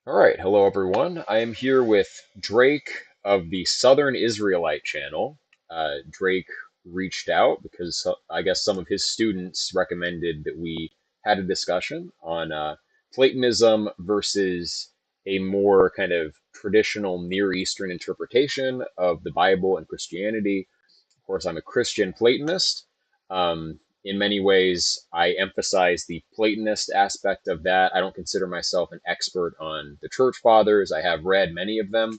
All right, hello everyone. I am here with Drake of the Southern Israelite channel. Drake reached out because I guess some of his students recommended that we had a discussion on Platonism versus a more kind of traditional Near Eastern interpretation of the Bible and Christianity. Of course, I'm a Christian Platonist. In many ways, I emphasize the Platonist aspect of that. I don't consider myself an expert on the church fathers. I have read many of them,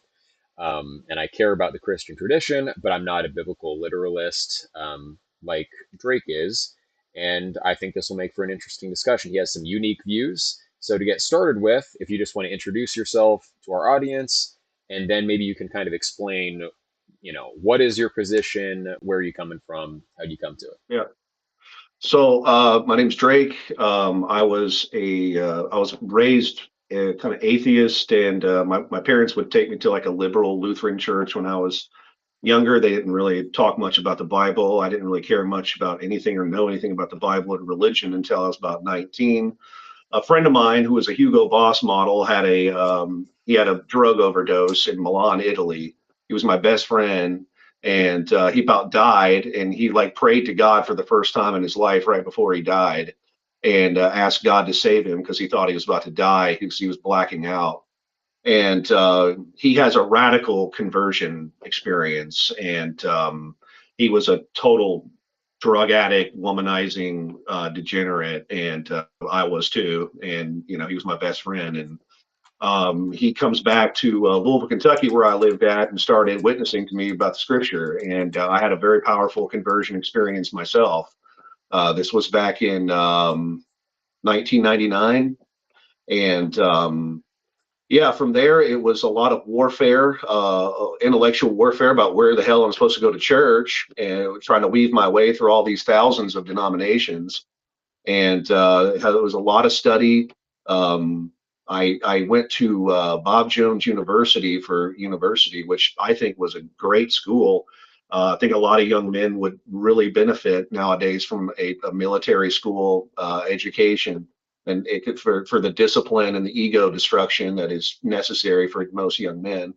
and I care about the Christian tradition, but I'm not a biblical literalist like Drake is. And I think this will make for an interesting discussion. He has some unique views. So, to get started with, if you just want to introduce yourself to our audience, and then maybe you can kind of explain, what is your position? Where are you coming from? How do you come to it? Yeah. So my name's Drake. I was raised kind of atheist, and my parents would take me to like a liberal Lutheran church when I was younger. They didn't really talk much about the Bible. I didn't really care much about anything or know anything about the Bible or religion until I was about 19. A friend of mine who was a Hugo Boss model he had a drug overdose in Milan, Italy. He was my best friend, and he about died. And he like prayed to God for the first time in his life right before he died, and asked God to save him because he thought he was about to die because he was blacking out. And he has a radical conversion experience, and he was a total drug addict, womanizing degenerate, and I was too. And he was my best friend, and he comes back to Louisville, Kentucky, where I lived at, and started witnessing to me about the scripture. And I had a very powerful conversion experience myself. This was back in 1999, and yeah, from there it was a lot of warfare, intellectual warfare about where the hell I'm supposed to go to church, and trying to weave my way through all these thousands of denominations. And it was a lot of study. Um, I went to Bob Jones University for university, which I think was a great school. I think a lot of young men would really benefit nowadays from a military school education, and it could for the discipline and the ego destruction that is necessary for most young men.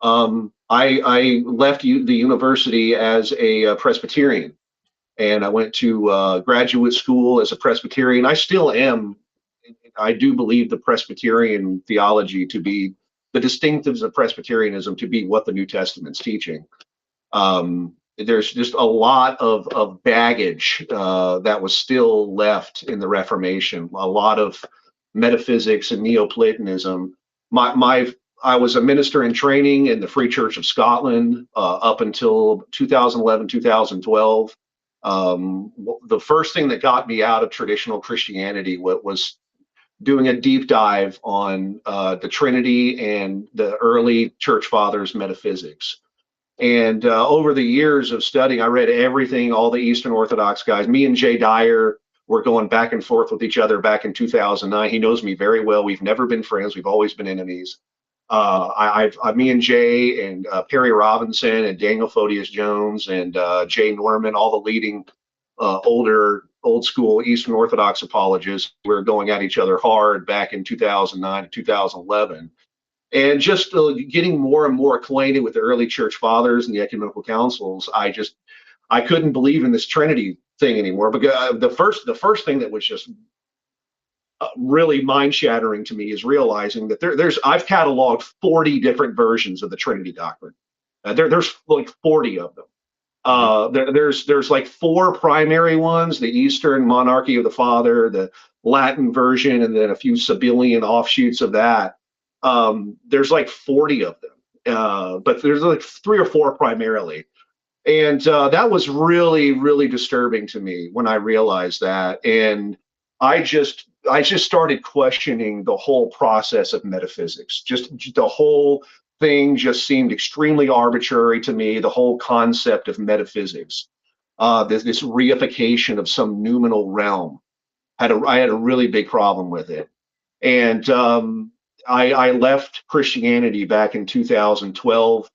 I left the university as a Presbyterian, and I went to graduate school as a Presbyterian. I still am. I do believe the Presbyterian theology to be the distinctives of Presbyterianism to be what the New Testament's teaching. There's just a lot of baggage that was still left in the Reformation, a lot of metaphysics and Neoplatonism. My I was a minister in training in the Free Church of Scotland up until 2011, 2012. The first thing that got me out of traditional Christianity was doing a deep dive on the Trinity and the early church fathers' metaphysics. And over the years of studying, I read everything, all the Eastern Orthodox guys. Me and Jay Dyer were going back and forth with each other back in 2009. He knows me very well. We've never been friends. We've always been enemies. Me and Jay and Perry Robinson and Daniel Photius Jones and Jay Norman, all the leading old school Eastern Orthodox apologists, we were going at each other hard back in 2009 to 2011. And just getting more and more acquainted with the early church fathers and the ecumenical councils, I couldn't believe in this Trinity thing anymore. Because the first thing that was just really mind shattering to me is realizing that I've cataloged 40 different versions of the Trinity doctrine. There's like 40 of them. Hmm. There's like four primary ones: the Eastern monarchy of the Father, the Latin version, and then a few Sabellian offshoots of that. There's like 40 of them, but there's like three or four primarily. And that was really, really disturbing to me when I realized that. And I just started questioning the whole process of metaphysics. Just the whole thing just seemed extremely arbitrary to me. The whole concept of metaphysics, this reification of some noumenal realm, I had a really big problem with it. And I left Christianity back in 2012.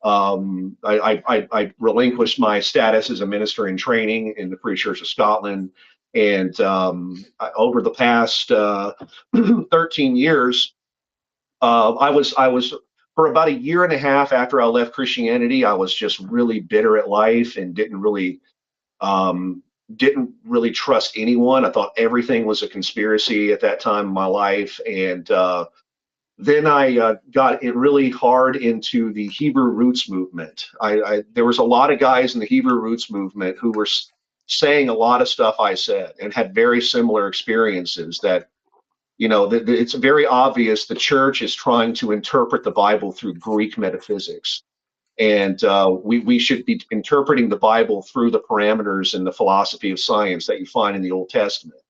I relinquished my status as a minister in training in the Free Church of Scotland. And over the past 13 years, I was for about a year and a half after I left Christianity, I was just really bitter at life and um, didn't really trust anyone. I thought everything was a conspiracy at that time in my life, and then I got it really hard into the Hebrew roots movement. There was a lot of guys in the Hebrew roots movement who were saying a lot of stuff I said and had very similar experiences. That it's very obvious the church is trying to interpret the Bible through Greek metaphysics, and we should be interpreting the Bible through the parameters and the philosophy of science that you find in the Old Testament.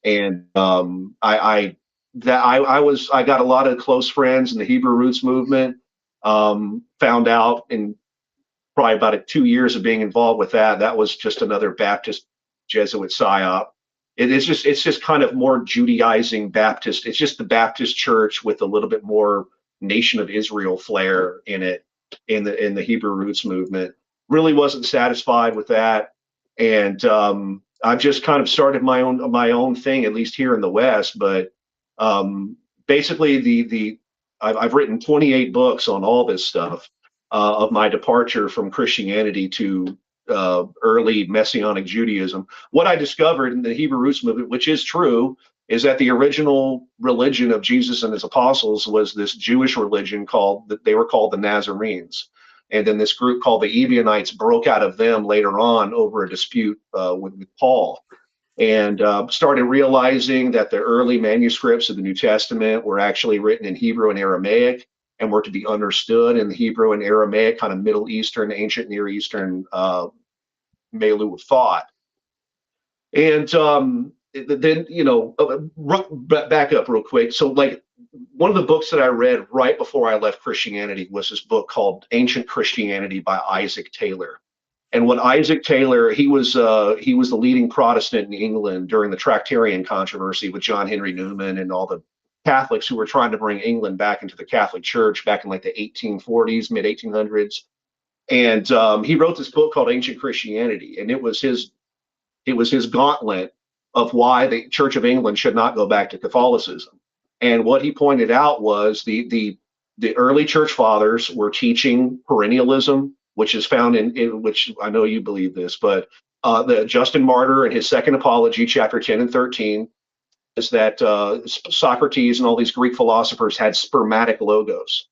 And I got a lot of close friends in the Hebrew roots movement. Found out in probably about 2 years of being involved with that was just another Baptist Jesuit psyop. It's just kind of more Judaizing Baptist. It's just the Baptist church with a little bit more Nation of Israel flair in it, in the Hebrew roots movement. Really wasn't satisfied with that, and I've just kind of started my own thing, at least here in the West. But basically, I've written 28 books on all this stuff, of my departure from Christianity to early Messianic Judaism. What I discovered in the Hebrew roots movement, which is true, is that the original religion of Jesus and his apostles was this Jewish religion they were called the Nazarenes. And then this group called the Ebionites broke out of them later on over a dispute with Paul, and started realizing that the early manuscripts of the New Testament were actually written in Hebrew and Aramaic, and were to be understood in the Hebrew and Aramaic, kind of Middle Eastern, ancient Near Eastern milieu of thought. And then, back up real quick. So, like, one of the books that I read right before I left Christianity was this book called Ancient Christianity by Isaac Taylor. And what Isaac Taylor, he was the leading Protestant in England during the Tractarian controversy with John Henry Newman and all the Catholics who were trying to bring England back into the Catholic Church back in like the 1840s, mid 1800s. And he wrote this book called Ancient Christianity, and it was his gauntlet of why the Church of England should not go back to Catholicism. And what he pointed out was the early church fathers were teaching perennialism, which is found in which I know you believe this, but the Justin Martyr in his second apology, chapter 10 and 13, is that Socrates and all these Greek philosophers had spermatic logos.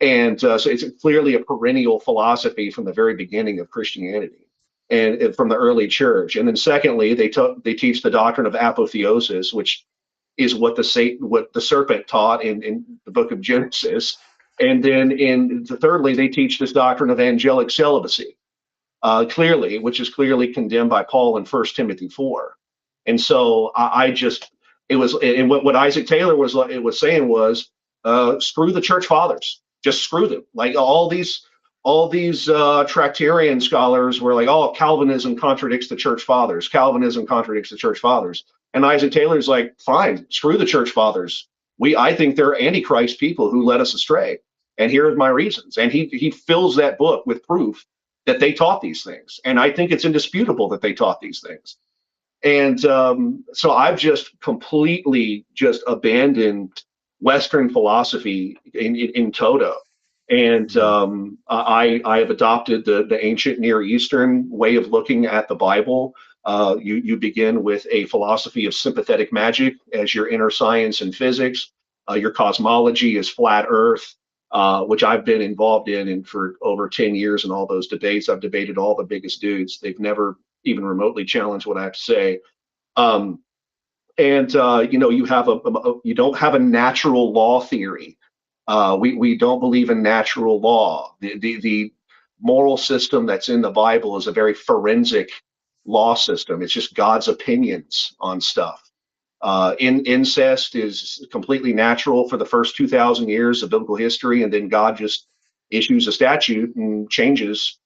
And so it's clearly a perennial philosophy from the very beginning of Christianity and from the early church. And then secondly, they teach the doctrine of apotheosis, which is what the serpent taught in the book of Genesis. And then thirdly, they teach this doctrine of angelic celibacy, which is clearly condemned by Paul in 1 Timothy 4. And so what Isaac Taylor was saying was, screw the church fathers, just screw them. Like all these Tractarian scholars were like, oh, Calvinism contradicts the church fathers. Calvinism contradicts the church fathers. And Isaac Taylor's like, fine, screw the church fathers. I think they're antichrist people who led us astray. And here are my reasons. And he fills that book with proof that they taught these things. And I think it's indisputable that they taught these things. And so I've just completely just abandoned Western philosophy in toto. And I have adopted the ancient Near Eastern way of looking at the Bible. You begin with a philosophy of sympathetic magic as your inner science and physics. Your cosmology is flat Earth, which I've been involved in for over 10 years in all those debates. I've debated all the biggest dudes. They've never even remotely challenged what I have to say. You don't have a natural law theory. We don't believe in natural law. The moral system that's in the Bible is a very forensic law system. It's just God's opinions on stuff. Incest is completely natural for the first 2,000 years of biblical history, and then God just issues a statute and changes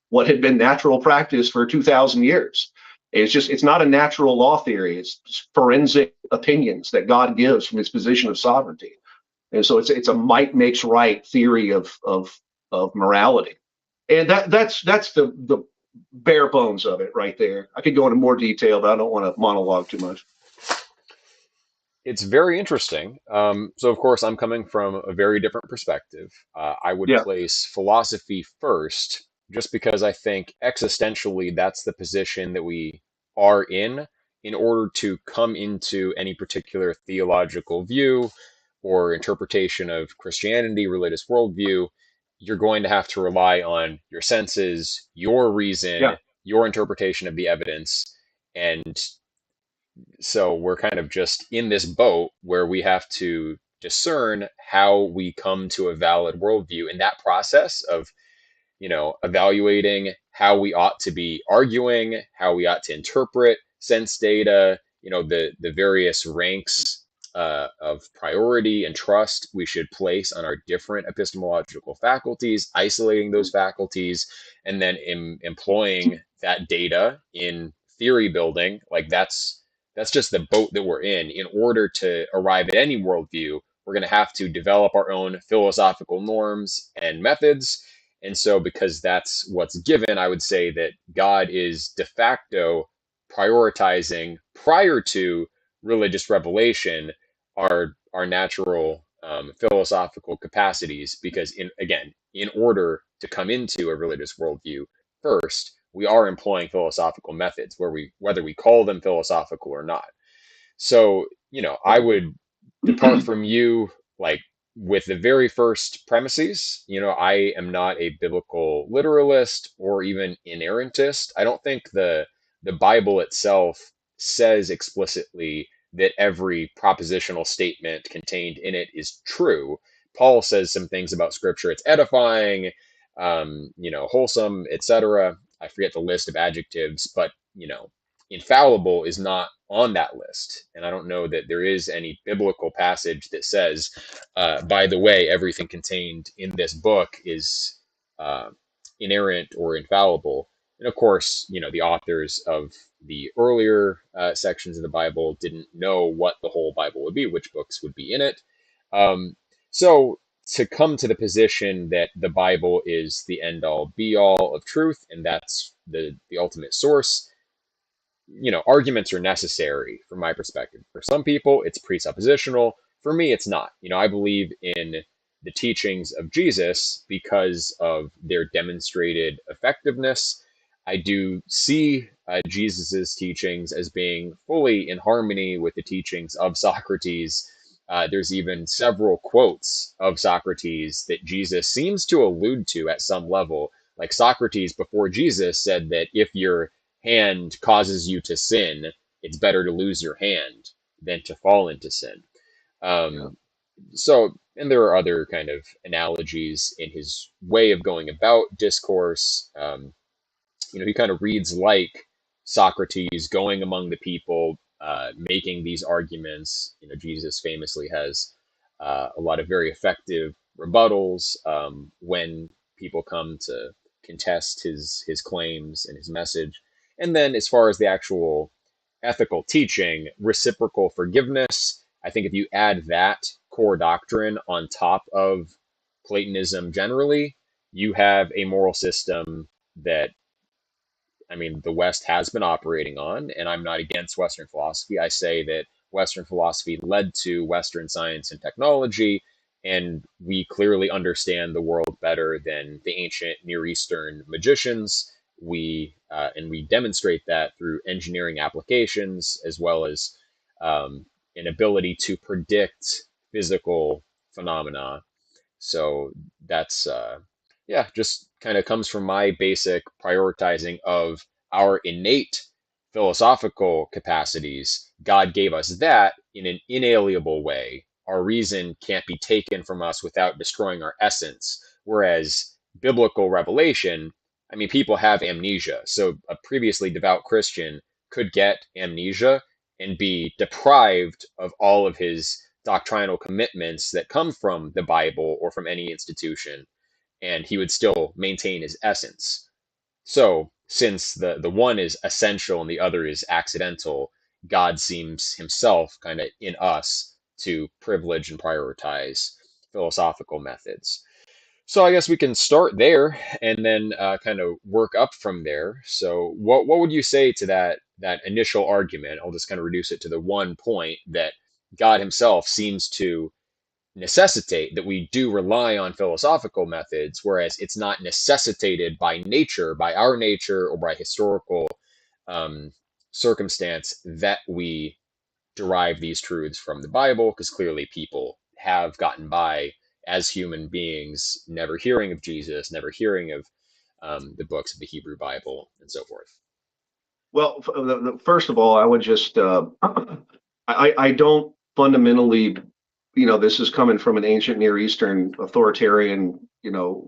what had been natural practice for 2,000 years. It's not a natural law theory. It's forensic opinions that God gives from his position of sovereignty. And so it's a might makes right theory of morality. And that's the bare bones of it right there. I could go into more detail, but I don't want to monologue too much. It's very interesting. So, of course, I'm coming from a very different perspective. I would Yeah, place philosophy first, just because I think existentially that's the position that we are in order to come into any particular theological view or interpretation of Christianity, religious worldview. You're going to have to rely on your senses, your yeah, reason, your interpretation of the evidence, and so we're kind of just in this boat where we have to discern how we come to a valid worldview. In that process of, evaluating how we ought to be arguing, how we ought to interpret sense data, the various ranks of priority and trust we should place on our different epistemological faculties, isolating those faculties, and then employing that data in theory building. Like that's just the boat that we're in order to arrive at any worldview. We're going to have to develop our own philosophical norms and methods, and so, because that's what's given, I would say that God is de facto prioritizing prior to religious revelation our natural philosophical capacities. Because, in order to come into a religious worldview, first we are employing philosophical methods, whether we call them philosophical or not. So, I yeah, would depart from you like with the very first premises. I am not a biblical literalist or even inerrantist. I don't think the Bible itself says explicitly that every propositional statement contained in it is true. Paul says some things about scripture. It's edifying, wholesome, etc. I forget the list of adjectives, but infallible is not on that list. And I don't know that there is any biblical passage that says, by the way, everything contained in this book is uh, inerrant or infallible. And of course, the authors of the earlier sections of the Bible didn't know what the whole Bible would be, which books would be in it. Um, so to come to the position that the Bible is the end all be all of truth and that's the ultimate source, arguments are necessary from my perspective. For some people, it's presuppositional. For me, it's not. I believe in the teachings of Jesus because of their demonstrated effectiveness. I do see Jesus's teachings as being fully in harmony with the teachings of Socrates. There's even several quotes of Socrates that Jesus seems to allude to at some level. Like Socrates before Jesus said that if you're hand causes you to sin, it's better to lose your hand than to fall into sin. yeah, Um, and there are other kind of analogies in his way of going about discourse. He kind of reads like Socrates going among the people, making these arguments. Jesus famously has a lot of very effective rebuttals when people come to contest his claims and his message. And then, as far as the actual ethical teaching, reciprocal forgiveness, I think if you add that core doctrine on top of Platonism generally, you have a moral system that, the West has been operating on, and I'm not against Western philosophy. I say that Western philosophy led to Western science and technology, and we clearly understand the world better than the ancient Near Eastern magicians. We demonstrate that through engineering applications as well as um, an ability to predict physical phenomena. So that's yeah, just kind of comes from my basic prioritizing of our innate philosophical capacities. God gave us that in an inalienable way. Our reason can't be taken from us without destroying our essence. Whereas biblical revelation, people have amnesia. So a previously devout Christian could get amnesia and be deprived of all of his doctrinal commitments that come from the Bible or from any institution, and he would still maintain his essence. So, since the one is essential and the other is accidental, God seems himself kind of in us to privilege and prioritize philosophical methods. So I guess we can start there and then kind of work up from there. So what would you say to that initial argument? I'll just kind of reduce it to the one point that God himself seems to necessitate that we do rely on philosophical methods, whereas it's not necessitated by nature, by our nature, or by historical um, circumstance that we derive these truths from the Bible, because clearly people have gotten by as human beings, never hearing of Jesus, never hearing of the books of the Hebrew Bible, and so forth. Well, first of all, I would just I don't fundamentally, this is coming from an ancient Near Eastern authoritarian,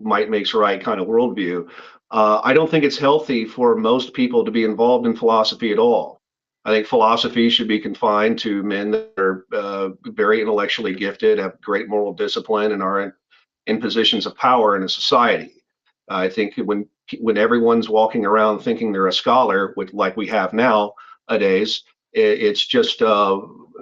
might makes right kind of worldview. I don't think it's healthy for most people to be involved in philosophy at all. I think philosophy should be confined to men that are very intellectually gifted, have great moral discipline, and are in positions of power in a society. I think when everyone's walking around thinking they're a scholar, with like we have nowadays, it's just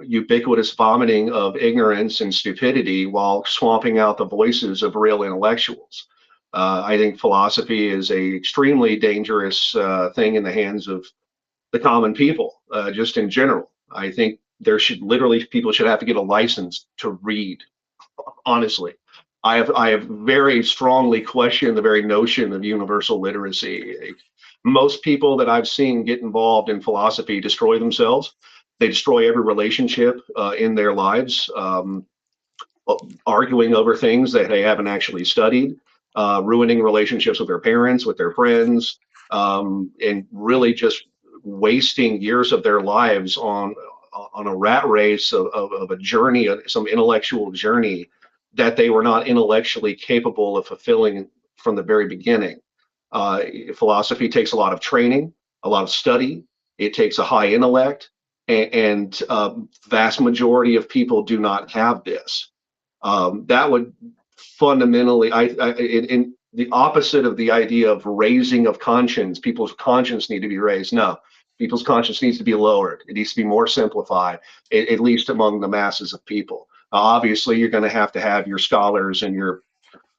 ubiquitous vomiting of ignorance and stupidity while swamping out the voices of real intellectuals. I think philosophy is a extremely dangerous thing in the hands of the common people, just in general. I think there should literally people should have to get a license to read. Honestly, I have very strongly questioned the very notion of universal literacy. Most people that I've seen get involved in philosophy destroy themselves. They destroy every relationship in their lives, arguing over things that they haven't actually studied, ruining relationships with their parents, with their friends, and really just wasting years of their lives on a rat race of a journey, some intellectual journey that they were not intellectually capable of fulfilling from the very beginning. Uh, Philosophy takes a lot of training, a lot of study. It takes a high intellect, and vast majority of people do not have this. That would fundamentally, in the opposite of the idea of raising of conscience, people's conscience need to be raised. No, people's conscience needs to be lowered. It needs to be more simplified, at least among the masses of people. Obviously, you're going to have your scholars and your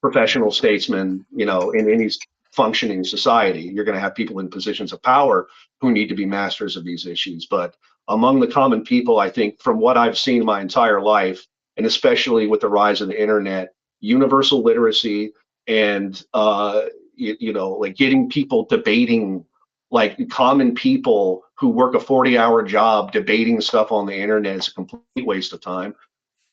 professional statesmen, in any functioning society. You're going to have people in positions of power who need to be masters of these issues. But among the common people, I think from what I've seen my entire life, and especially with the rise of the internet, universal literacy and like getting people debating, like common people who work a 40-hour job debating stuff on the internet is a complete waste of time.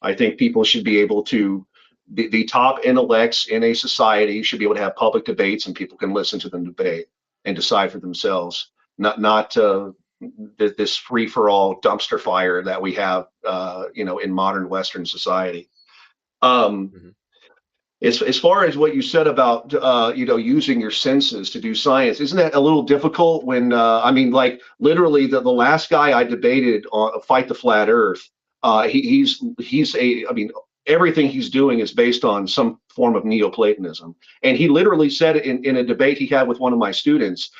I think people should be able to, the top intellects in a society should be able to have public debates and people can listen to them debate and decide for themselves, not this free for all dumpster fire that we have, in modern Western society. Um, Mhm. as far as what you said about using your senses to do science, isn't that a little difficult when I mean, like literally the last guy I debated on Fight the Flat Earth, he's a I mean everything he's doing is based on some form of Neoplatonism, and he literally said in a debate he had with one of my students,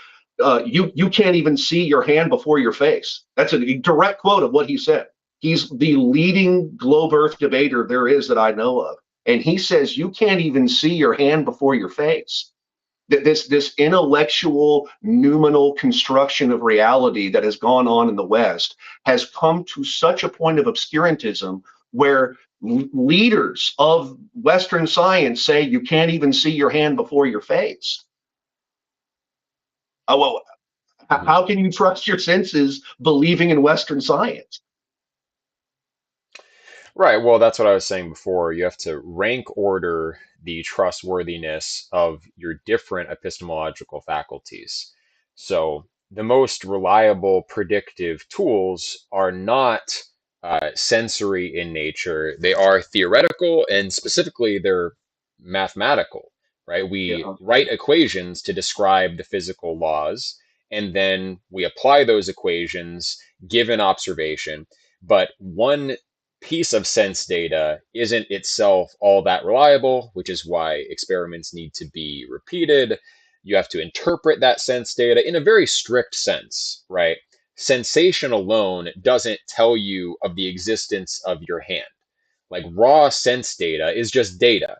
you can't even see your hand before your face. That's a direct quote of what he said. He's the leading globe Earth debater there is that I know of, and he says you can't even see your hand before your face. This intellectual noumenal construction of reality that has gone on in the West has come to such a point of obscurantism where leaders of Western science say you can't even see your hand before your face. Oh, well, Mhm. how can you trust your senses believing in Western science? Right. Well, that's what I was saying before. You have to rank order the trustworthiness of your different epistemological faculties. So, the most reliable predictive tools are not sensory in nature, they are theoretical and specifically they're mathematical, right? We Yeah. write equations to describe the physical laws, and then we apply those equations given observation. But one piece of sense data isn't itself all that reliable, which is why experiments need to be repeated. You have to interpret that sense data in a very strict sense, right? Sensation alone doesn't tell you of the existence of your hand. Like raw sense data is just data,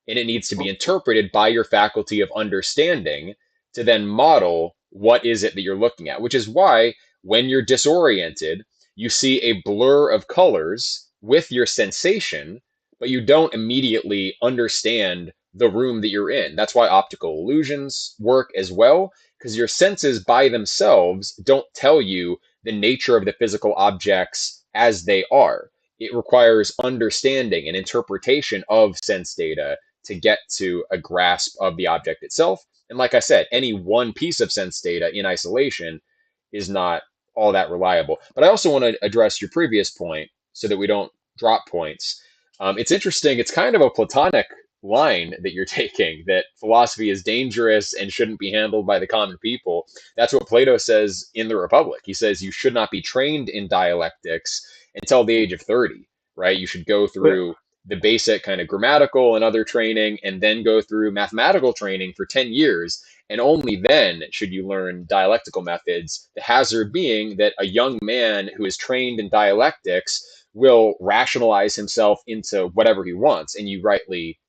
and it needs to be interpreted by your faculty of understanding to then model what is it that you're looking at, which is why when you're disoriented, you see a blur of colors with your sensation, but you don't immediately understand the room that you're in. That's why optical illusions work as well, because your senses by themselves don't tell you the nature of the physical objects as they are. It requires understanding and interpretation of sense data to get to a grasp of the object itself. And like I said, any one piece of sense data in isolation is not all that reliable. But I also want to address your previous point so that we don't drop points. It's interesting. It's kind of a Platonic line that you're taking, that philosophy is dangerous and shouldn't be handled by the common people. That's what Plato says in the Republic. He says you should not be trained in dialectics until the age of 30, right? You should go But through the basic kind of grammatical and other training and then go through mathematical training for 10 years. And only then should you learn dialectical methods. The hazard being that a young man who is trained in dialectics will rationalize himself into whatever he wants. And you rightly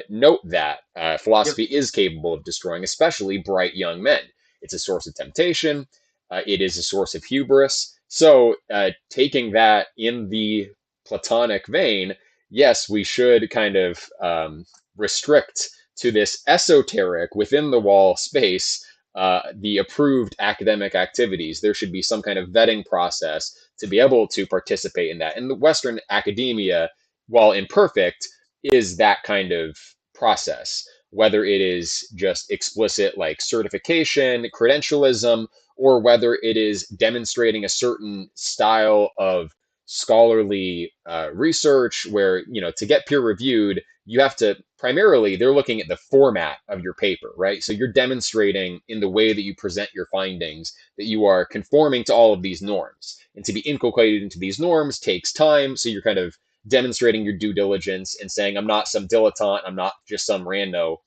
note that yeah, philosophy is capable of destroying, especially bright young men. It's a source of temptation, it is a source of hubris. So, taking that in the Platonic vein, yes, we should kind of restrict to this esoteric within the wall space the approved academic activities. There should be some kind of vetting process to be able to participate in that. And the Western academia, while imperfect, is that kind of process, whether it is just explicit like certification, credentialism, or whether it is demonstrating a certain style of scholarly research where, to get peer reviewed, you have to primarily, they're looking at the format of your paper, right? So you're demonstrating in the way that you present your findings that you are conforming to all of these norms. And to be inculcated into these norms takes time. So you're kind of demonstrating your due diligence and saying, I'm not some dilettante, I'm not just some rando,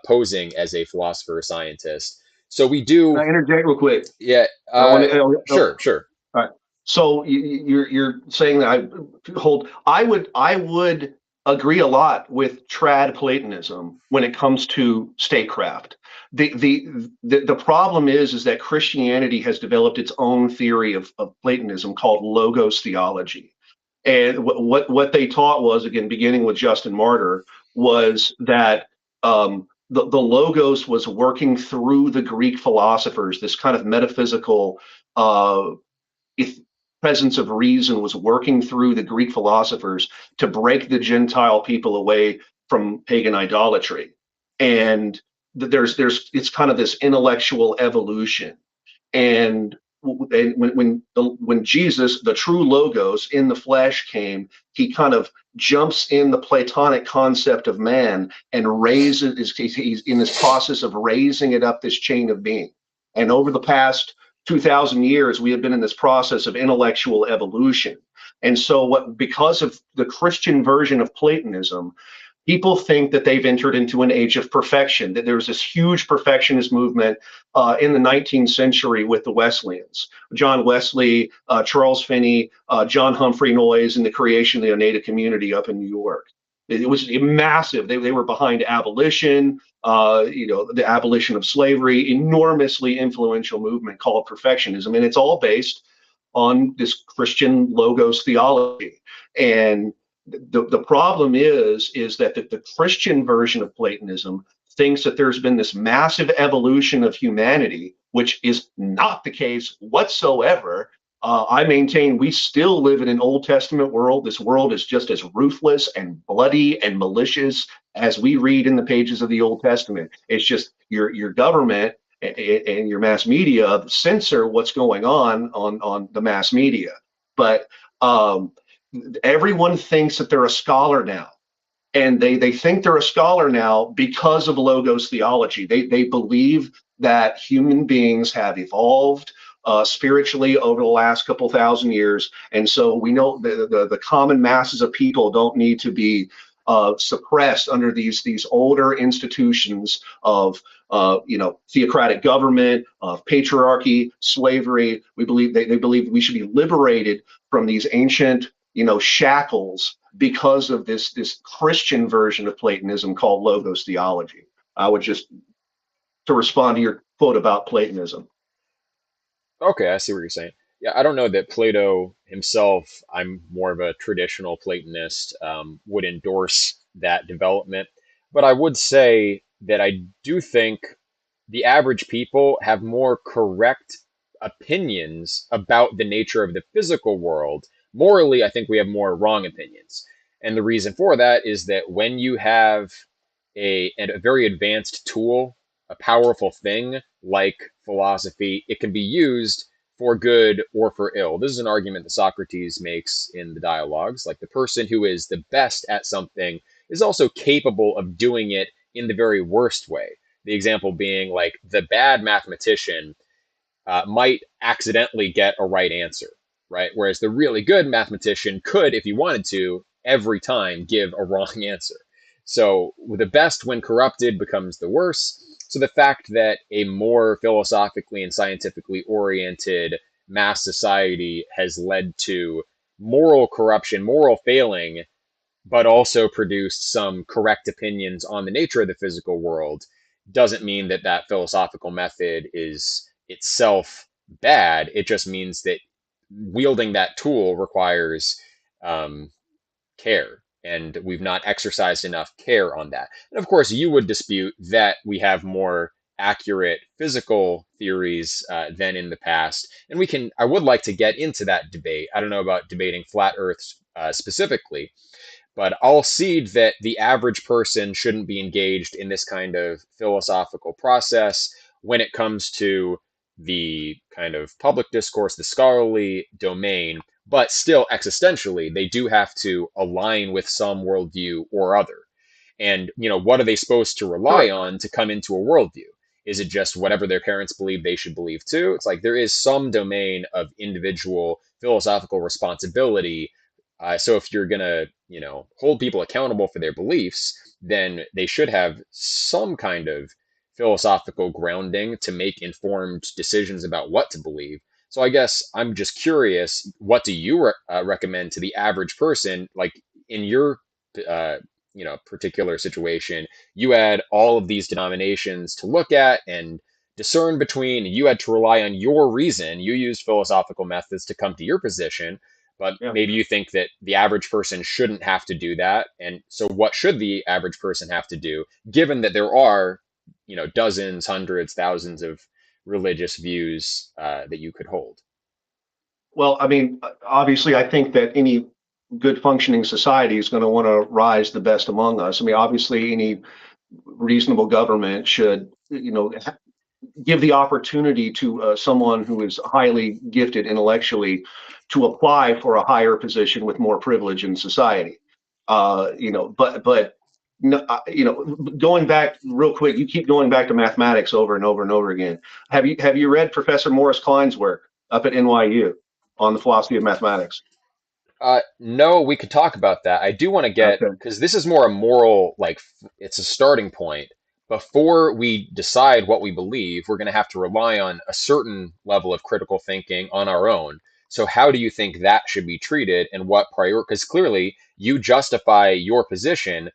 posing as a philosopher or scientist. So we can do, I interject real quick? yeah, I want to. sure, sure. All right. So you're saying that I would agree a lot with trad Platonism when it comes to statecraft. The problem is that Christianity has developed its own theory of Platonism called logos theology. And what they taught was, again, beginning with Justin Martyr, was that the logos was working through the Greek philosophers, this kind of metaphysical uh, if presence of reason was working through the Greek philosophers to break the Gentile people away from pagan idolatry. And there's it's kind of this intellectual evolution. And when Jesus, the true logos in the flesh, came, he kind of jumps in the Platonic concept of man and raises. He's in this process of raising it up this chain of being. And over the past 2,000 years, we have been in this process of intellectual evolution. And so, because of the Christian version of Platonism, people think that they've entered into an age of perfection, that there was this huge perfectionist movement in the 19th century with the Wesleyans. John Wesley, Charles Finney, John Humphrey Noyes, and the creation of the Oneida community up in New York. It was massive. They were behind abolition, the abolition of slavery, enormously influential movement called perfectionism. And it's all based on this Christian logos theology. And the problem is that the Christian version of Platonism thinks that there's been this massive evolution of humanity, which is not the case whatsoever. I maintain we still live in an Old Testament world. This world is just as ruthless and bloody and malicious as we read in the pages of the Old Testament. It's just your government and your mass media censor what's going on the mass media. But everyone thinks that they're a scholar now, and they think they're a scholar now because of logos theology. They believe that human beings have evolved spiritually over the last couple thousand years, and so we know the common masses of people don't need to be suppressed under these older institutions of theocratic government, of patriarchy, slavery. We believe they believe we should be liberated from these ancient shackles because of this Christian version of Platonism called logos theology. I would just to respond to your quote about Platonism. Okay, I see what you're saying. Yeah, I don't know that Plato himself, I'm more of a traditional Platonist, would endorse that development. But I would say that I do think the average people have more correct opinions about the nature of the physical world. Morally, I think we have more wrong opinions. And the reason for that is that when you have a very advanced tool, a powerful thing like philosophy, it can be used for good or for ill. This is an argument that Socrates makes in the dialogues. Like the person who is the best at something is also capable of doing it in the very worst way. The example being like the bad mathematician might accidentally get a right answer, right? Whereas the really good mathematician could, if he wanted to, every time give a wrong answer. So the best, when corrupted, becomes the worst. So the fact that a more philosophically and scientifically oriented mass society has led to moral corruption, moral failing, but also produced some correct opinions on the nature of the physical world doesn't mean that that philosophical method is itself bad. It just means that wielding that tool requires um, care, and we've not exercised enough care on that. And of course, you would dispute that we have more accurate physical theories than in the past, and we can. I would like to get into that debate. I don't know about debating flat Earth specifically, but I'll cede that the average person shouldn't be engaged in this kind of philosophical process when it comes to the kind of public discourse, the scholarly domain, but still existentially, they do have to align with some worldview or other. And, what are they supposed to rely Sure. on to come into a worldview? Is it just whatever their parents believe they should believe too? It's like there is some domain of individual philosophical responsibility. So if you're gonna, hold people accountable for their beliefs, then they should have some kind of philosophical grounding to make informed decisions about what to believe. So I guess I'm just curious, what do you recommend to the average person, like in your, uh, particular situation? You had all of these denominations to look at and discern between. You had to rely on your reason. You used philosophical methods to come to your position, but Yeah. maybe you think that the average person shouldn't have to do that. And so what should the average person have to do, given that there are, dozens, hundreds, thousands of religious views that you could hold? Well, I mean, obviously, I think that any good functioning society is going to want to rise the best among us. I mean, obviously, any reasonable government should, give the opportunity to someone who is highly gifted intellectually to apply for a higher position with more privilege in society. But no, going back real quick, you keep going back to mathematics over and over and over again. Have you read Professor Morris Klein's work up at NYU on the philosophy of mathematics? No, we could talk about that. I do want to get, Okay. because this is more a moral, like, it's a starting point. Before we decide what we believe, we're going to have to rely on a certain level of critical thinking on our own. So, how do you think that should be treated, and what prior? Because clearly, you justify your position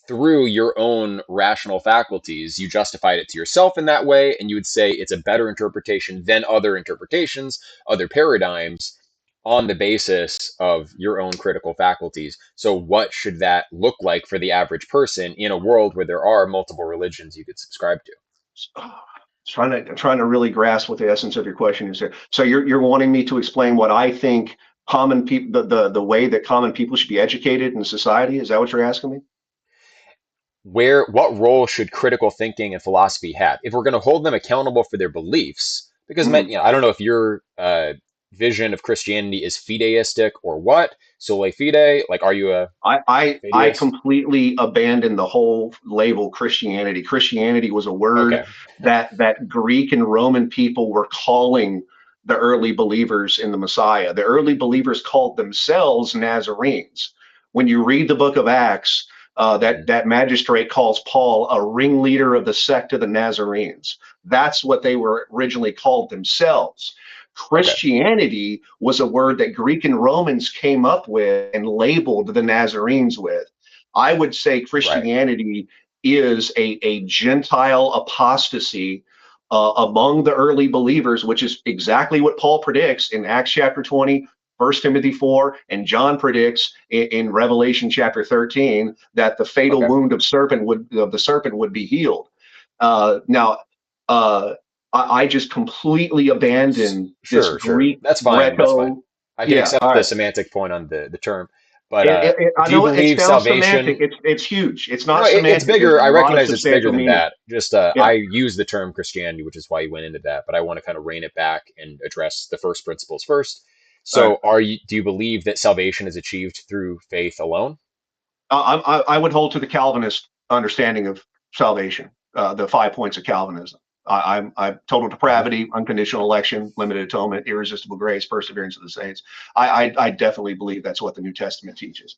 through your own rational faculties. You justified it to yourself in that way, and you would say it's a better interpretation than other interpretations, other paradigms, on the basis of your own critical faculties. So, what should that look like for the average person in a world where there are multiple religions you could subscribe to? Trying to really grasp what the essence of your question is here. So you're wanting me to explain what I think common people the way that common people should be educated in society. Is that what you're asking me? What role should critical thinking and philosophy have if we're going to hold them accountable for their beliefs? Because Mhm. I don't know if your vision of Christianity is fideistic or what, sole fide. Like, are you a I fideist? completely abandoned the whole label Christianity. Christianity was a word Okay, that Greek and Roman people were calling the early believers in the Messiah. The early believers called themselves Nazarenes. When you read the book of Acts, that mm, that magistrate calls Paul a ringleader of the sect of the Nazarenes. That's what they were originally called themselves. okay, Christianity was a word that Greek and Romans came up with and labeled the Nazarenes with. I would say right, Christianity is a Gentile apostasy among the early believers, which is exactly what Paul predicts in Acts chapter 20, 1 Timothy 4, and John predicts in Revelation chapter 13 that the fatal Okay. wound of the serpent would be healed. Now, I just completely abandon this Sure, sure. Greek That's fine. That's fine. Greco. I can Yeah, accept all the right. semantic point on the term, but I do you know it believe sounds semantic. salvation? It's huge. It's No, not it's semantic. There's bigger. a I lot of recognize it's bigger substantial than meaning. that. Just Yeah. I use the term Christianity, which is why you went into that. But I want to kind of rein it back and address the first principles first. All right. So, do you believe that salvation is achieved through faith alone? I would hold to the Calvinist understanding of salvation, the 5 points of Calvinism. I'm total Hmm. depravity, unconditional election, limited atonement, irresistible grace, perseverance of the saints. I definitely believe that's what the New Testament teaches.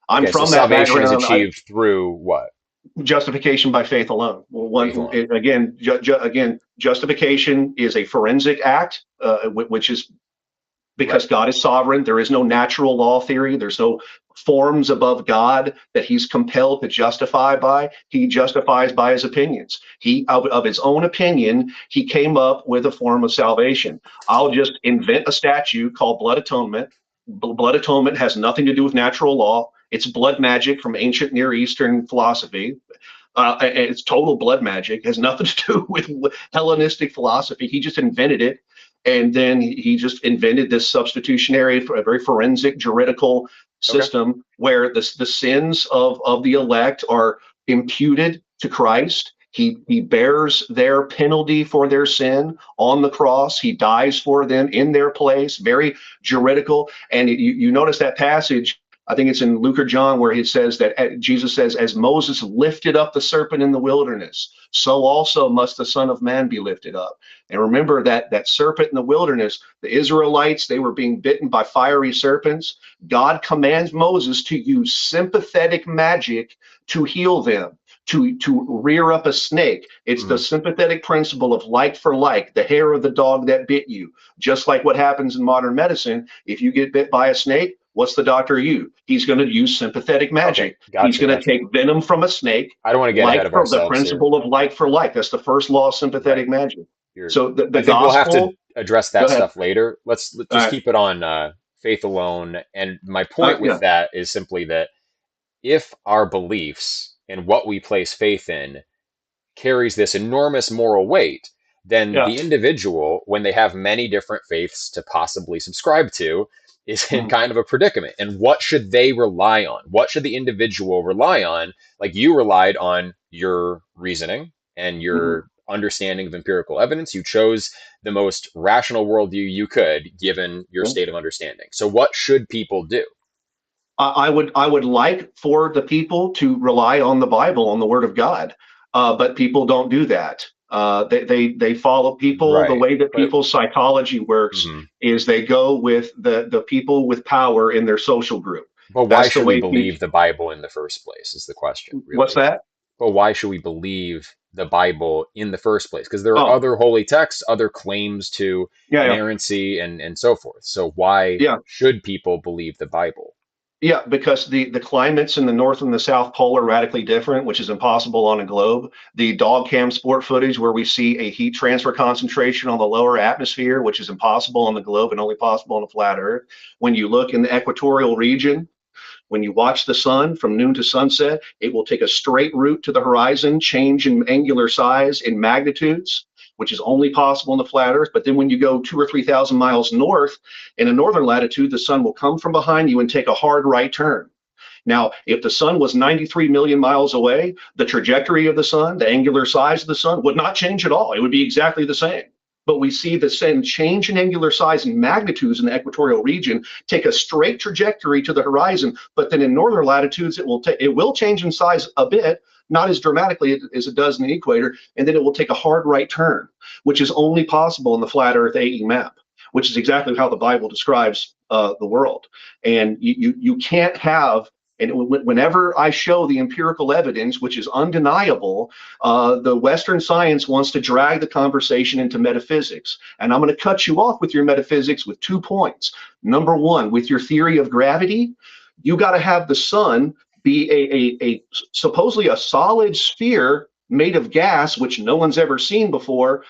I'm Okay, so from that salvation is background. achieved through what? Justification by faith alone. Well, Faith alone. again, justification is a forensic act, which is Right. because God is sovereign. There is no natural law theory. There's no forms above God that he's compelled to justify by. He justifies by his opinions. He, of his own opinion, he came up with a form of salvation. I'll just invent a statute called blood atonement. Blood atonement has nothing to do with natural law. It's blood magic from ancient Near Eastern philosophy. It's total blood magic. It has nothing to do with Hellenistic philosophy. He just invented it, and then he just invented this substitutionary, a very forensic juridical Okay. system where the sins of the elect are imputed to Christ. He bears their penalty for their sin on the cross. He dies for them in their place. Very juridical. And you notice that passage, I think it's in Luke or John, where he says that Jesus says, as Moses lifted up the serpent in the wilderness, so also must the Son of Man be lifted up. And remember that serpent in the wilderness, the Israelites, they were being bitten by fiery serpents. God commands Moses to use sympathetic magic to heal them, to rear up a snake. It's the Hmm. sympathetic principle of like for like, the hair of the dog that bit you. Just like what happens in modern medicine, if you get bit by a snake, what's the doctor use? He's going to use sympathetic Okay. magic. He's Gotcha. going to Gotcha. take venom from a snake, I don't want to get like ahead of for the ourselves here. principle of like for like. That's the first law of Right. sympathetic magic. You're, So the I think we'll have to gospel, address go that ahead. stuff later. Let's All just right. keep it on faith alone. And my point with Yeah. that is simply that if our beliefs and what we place faith in carries this enormous moral weight, then Yeah. the individual, when they have many different faiths to possibly subscribe to, is in Mhm. kind of a predicament. And what should they rely on? What should the individual rely on? Like you relied on your reasoning and Mhm. your understanding of empirical evidence. You chose the most rational worldview you could given your Yeah. state of understanding. So, what should people do? I would like for the people to rely on the Bible, on the Word of God, but people don't do that. They follow people. The Right. way that But, people's psychology works mhm. is they go with the people with power in their social group. But why That's the should we way people. believe the Bible in the first place, is the question, What's really. that? But why should we believe the Bible in the first place? Because there are Oh, other holy texts, other claims to yeah, yeah, inerrancy, and so forth. So why yeah. should people believe the Bible? Yeah, because the climates in the North and the South Pole are radically different, which is impossible on a globe. The dog cam sport footage where we see a heat transfer concentration on the lower atmosphere, which is impossible on the globe and only possible on a flat Earth. When you look in the equatorial region, when you watch the sun from noon to sunset, it will take a straight route to the horizon, change in angular size in magnitudes, which is only possible in the flat Earth. But then when you go 2 or 3 thousand miles north, in a northern latitude, the sun will come from behind you and take a hard right turn. Now, if the sun was 93 million miles away, the trajectory of the sun, the angular size of the sun would not change at all. It would be exactly the same. But we see the same change in angular size and magnitudes in the equatorial region take a straight trajectory to the horizon. But then in northern latitudes, it will change in size a bit, not as dramatically as it does in the equator, and then it will take a hard right turn, which is only possible in the flat Earth AE map, which is exactly how the Bible describes the world. And you can't have, and whenever I show the empirical evidence, which is undeniable, the Western science wants to drag the conversation into metaphysics. And I'm going to cut you off with your metaphysics with 2 points. Number one, with your theory of gravity, you got to have the sun be a supposedly a solid sphere made of gas, which no one's ever seen before,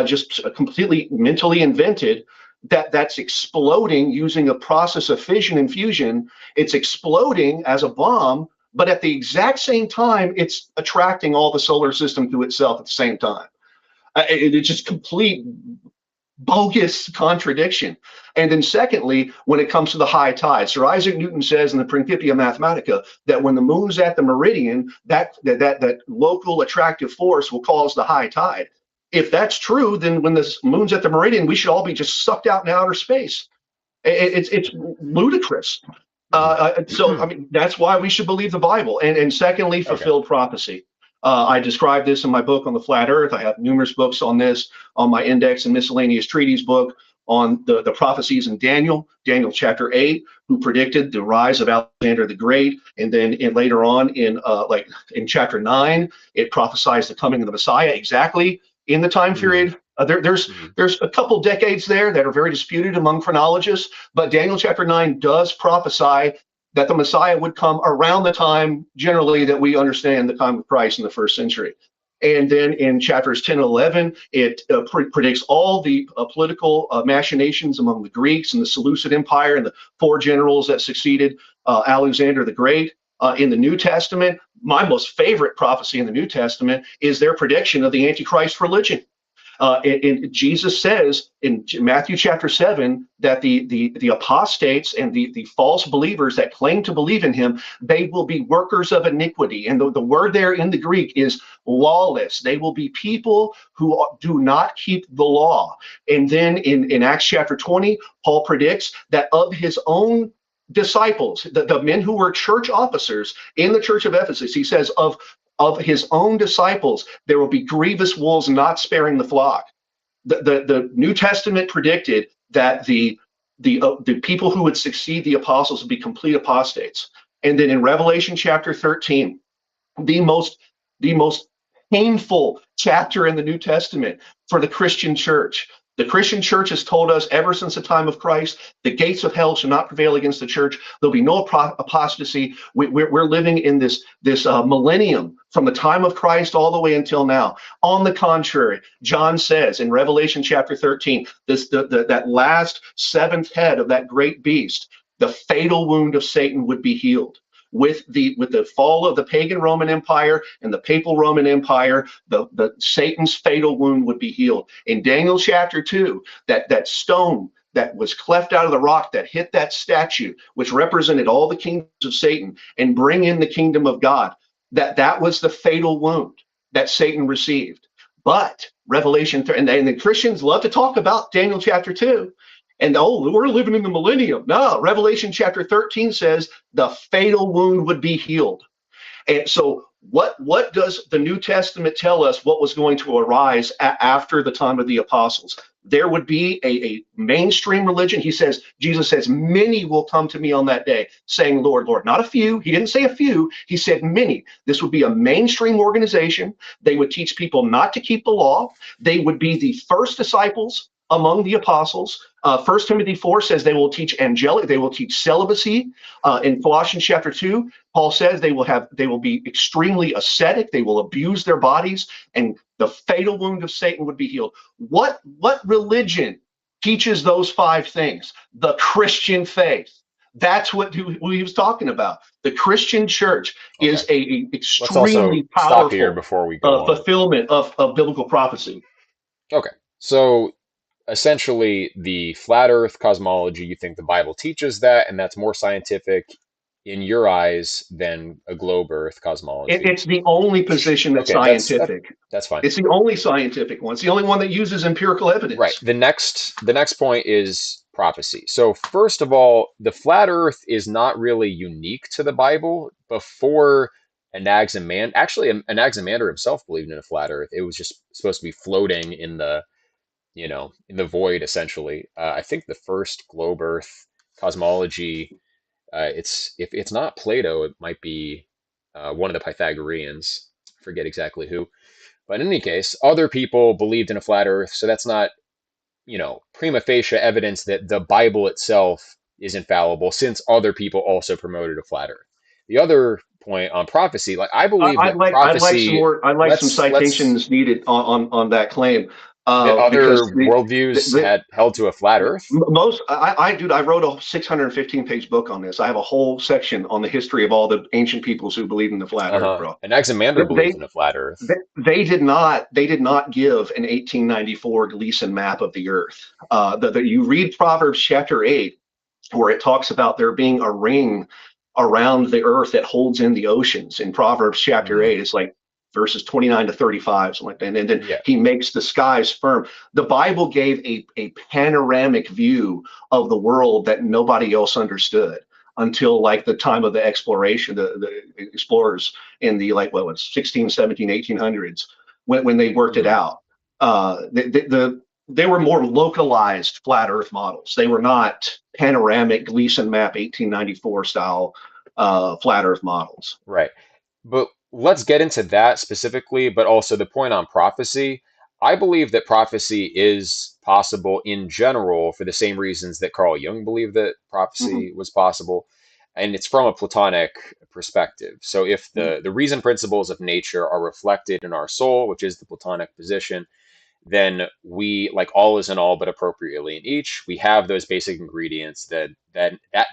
just completely mentally invented, that's exploding using a process of fission and fusion. It's exploding as a bomb, but at the exact same time, it's attracting all the solar system to itself at the same time. It's just complete bogus contradiction. And then secondly, when it comes to the high tide, Sir Isaac Newton says in the Principia Mathematica that when the moon's at the meridian, that local attractive force will cause the high tide. If that's true, then when the moon's at the meridian, we should all be just sucked out in outer space. It's ludicrous. So I mean, that's why we should believe the Bible. And secondly, Okay. fulfilled prophecy. I describe this in my book on the flat Earth. I have numerous books on this, on my index and miscellaneous treaties book on the prophecies in Daniel chapter 8, who predicted the rise of Alexander the Great, and then later on in chapter 9, it prophesies the coming of the Messiah exactly in the time period. There's a couple decades there that are very disputed among chronologists, but Daniel chapter 9 does prophesy that the Messiah would come around the time generally that we understand the time of Christ in the first century. And then in chapters 10 and 11, it predicts all the political machinations among the Greeks and the Seleucid Empire and the four generals that succeeded Alexander the Great. In the New Testament, my most favorite prophecy in the New Testament is their prediction of the Antichrist religion. Jesus says in Matthew chapter 7 that the apostates and the false believers that claim to believe in him, they will be workers of iniquity. And the word there in the Greek is lawless. They will be people who do not keep the law. And then in Acts chapter 20, Paul predicts that of his own disciples, the men who were church officers in the church of Ephesus, he says, of his own disciples, there will be grievous wolves not sparing the flock. The New Testament predicted that the people who would succeed the apostles would be complete apostates. And then in Revelation chapter 13, the most painful chapter in the New Testament for the Christian church. The Christian church has told us ever since the time of Christ, the gates of hell shall not prevail against the church. There'll be no apostasy. We're living in this millennium from the time of Christ all the way until now. On the contrary, John says in Revelation chapter 13, that last seventh head of that great beast, the fatal wound of Satan would be healed. With the fall of the pagan Roman Empire and the papal Roman Empire, the Satan's fatal wound would be healed. In Daniel chapter 2, that stone that was cleft out of the rock that hit that statue, which represented all the kingdoms of Satan, and bring in the kingdom of God, that was the fatal wound that Satan received. But Revelation, and the Christians love to talk about Daniel chapter 2. And we're living in the millennium. No, Revelation chapter 13 says the fatal wound would be healed. And so what does the New Testament tell us what was going to arise after the time of the apostles? There would be a mainstream religion. Jesus says, many will come to me on that day saying, Lord, Lord, not a few. He didn't say a few. He said many. This would be a mainstream organization. They would teach people not to keep the law. They would be the first disciples among the apostles. 1 Timothy 4 says they will teach celibacy. In Colossians chapter 2, Paul says they will be extremely ascetic. They will abuse their bodies, and the fatal wound of Satan would be healed. What religion teaches those five things? The Christian faith. That's what he was talking about. The Christian church is a Let's also extremely stop here powerful before we go on. fulfillment of biblical prophecy. Okay. So essentially, the flat earth cosmology, you think the Bible teaches that, and that's more scientific in your eyes than a globe earth cosmology. It's the only position that's scientific. That's fine. It's the only scientific one. It's the only one that uses empirical evidence. Right. The next point is prophecy. So first of all, the flat earth is not really unique to the Bible. Before Anaximander himself believed in a flat earth. It was just supposed to be floating in the in the void, essentially. I think the first globe earth cosmology, if it's not Plato, it might be one of the Pythagoreans. I forget exactly who. But in any case, other people believed in a flat earth, so that's not, prima facie evidence that the Bible itself is infallible, since other people also promoted a flat earth. The other point on prophecy, I believe that prophecy. I'd like some citations needed on that claim. That because other worldviews the had held to a flat Earth. most dude, I wrote a 615-page book on this. I have a whole section on the history of all the ancient peoples who believed in the flat Earth, bro. And Anaximander They believed in a flat Earth. they did not give an 1894 Gleason map of the Earth. You read Proverbs chapter 8, where it talks about there being a ring around the earth that holds in the oceans. In Proverbs chapter Mhm. 8, it's like verses 29 to 35, something like that. And then Yeah. he makes the skies firm. The Bible gave a panoramic view of the world that nobody else understood until like the time of the exploration, the explorers in the like what was 16, 17, 1800s when they worked it Mhm. out. They were more localized flat Earth models. They were not panoramic Gleason map 1894 style flat Earth models. Right. But let's get into that specifically, but also the point on prophecy. I believe that prophecy is possible in general for the same reasons that Carl Jung believed that Mm-hmm, prophecy was possible. And it's from a Platonic perspective. So if mm-hmm, the reason principles of nature are reflected in our soul, which is the Platonic position, then we, like, all is in all but appropriately in each, we have those basic ingredients that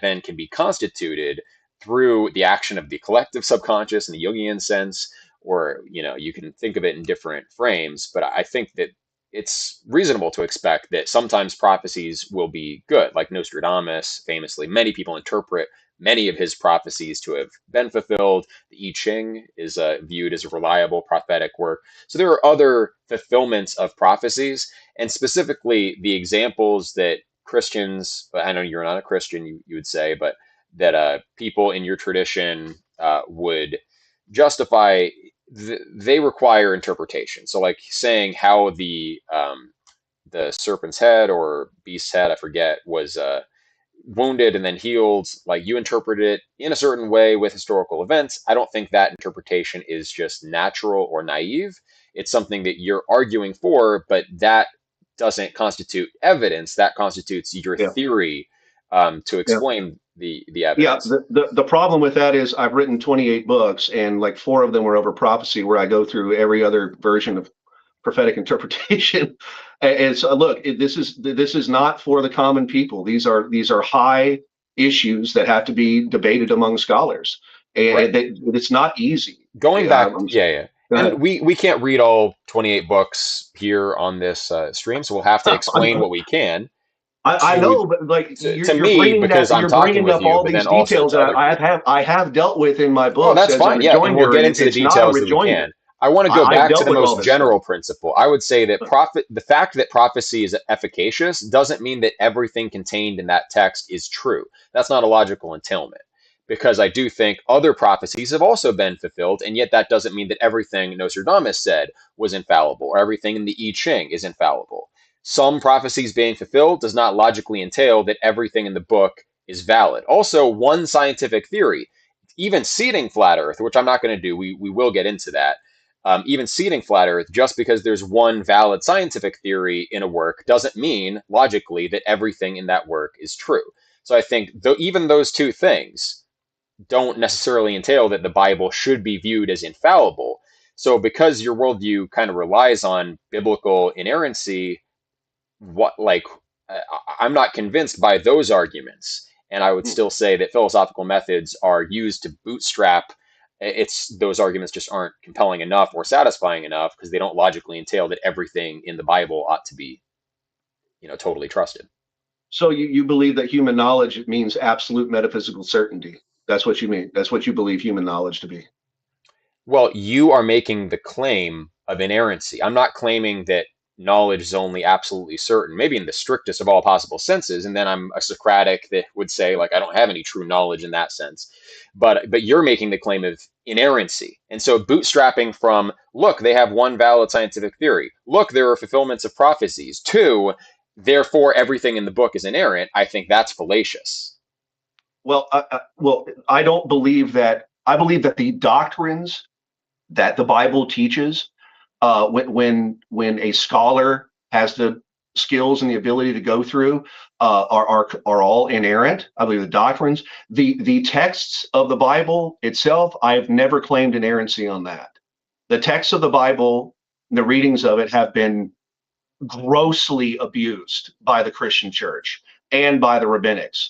then can be constituted through the action of the collective subconscious in the Jungian sense, or you can think of it in different frames. But I think that it's reasonable to expect that sometimes prophecies will be good, like Nostradamus famously. Many people interpret many of his prophecies to have been fulfilled. The I Ching is viewed as a reliable prophetic work. So there are other fulfillments of prophecies, and specifically the examples that Christians, I know you're not a Christian, you would say, but that people in your tradition would justify, they require interpretation. So, like saying how the serpent's head or beast's head, I forget, was wounded and then healed, like you interpret it in a certain way with historical events. I don't think that interpretation is just natural or naive. It's something that you're arguing for, but that doesn't constitute evidence. That constitutes your yeah, theory to yeah. explain the Yeah, evidence. the problem with that is I've written 28 books and like four of them were over prophecy, where I go through every other version of prophetic interpretation. And so, look, this is not for the common people. These are high issues that have to be debated among scholars, Right. and it's not easy. Going back, yeah, yeah. Go And ahead. we can't read all 28 books here on this stream, so we'll have to explain what we can I to know, but like to you're me, bringing because that, I'm you're talking bringing with up you, all but then these also details to that other people. I have dealt with in my Oh, books that's as a fine. Yeah, and we'll rejoinder, get and into the it's not a details that we rejoinder. can. I want to go I've back to dealt the with all most this stuff. general principle. I would say that the fact that prophecy is efficacious doesn't mean that everything contained in that text is true. That's not a logical entailment. Because I do think other prophecies have also been fulfilled, and yet that doesn't mean that everything Nostradamus said was infallible, or everything in the I Ching is infallible. Some prophecies being fulfilled does not logically entail that everything in the book is valid. Also, one scientific theory, even seeding flat Earth, which I'm not going to do, we will get into that. Even seeding flat Earth, just because there's one valid scientific theory in a work, doesn't mean logically that everything in that work is true. So I think even those two things don't necessarily entail that the Bible should be viewed as infallible. So because your worldview kind of relies on biblical inerrancy, what like I'm not convinced by those arguments, and I would Hmm. still say that philosophical methods are used to bootstrap. It's those arguments just aren't compelling enough or satisfying enough because they don't logically entail that everything in the Bible ought to be, totally trusted. So you believe that human knowledge means absolute metaphysical certainty. That's what you mean. That's what you believe human knowledge to be. Well, you are making the claim of inerrancy. I'm not claiming that knowledge is only absolutely certain, maybe in the strictest of all possible senses, and then I'm a Socratic that would say, like, I don't have any true knowledge in that sense. But you're making the claim of inerrancy. And so bootstrapping from, look, they have one valid scientific theory. Look, there are fulfillments of prophecies. Two, therefore everything in the book is inerrant. I think that's fallacious. Well, I don't believe that. I believe that the doctrines that the Bible teaches, when a scholar has the skills and the ability to go through, are all inerrant. I believe the doctrines, the texts of the Bible itself, I've never claimed inerrancy on that. The texts of the Bible, the readings of it have been grossly abused by the Christian church and by the rabbinics.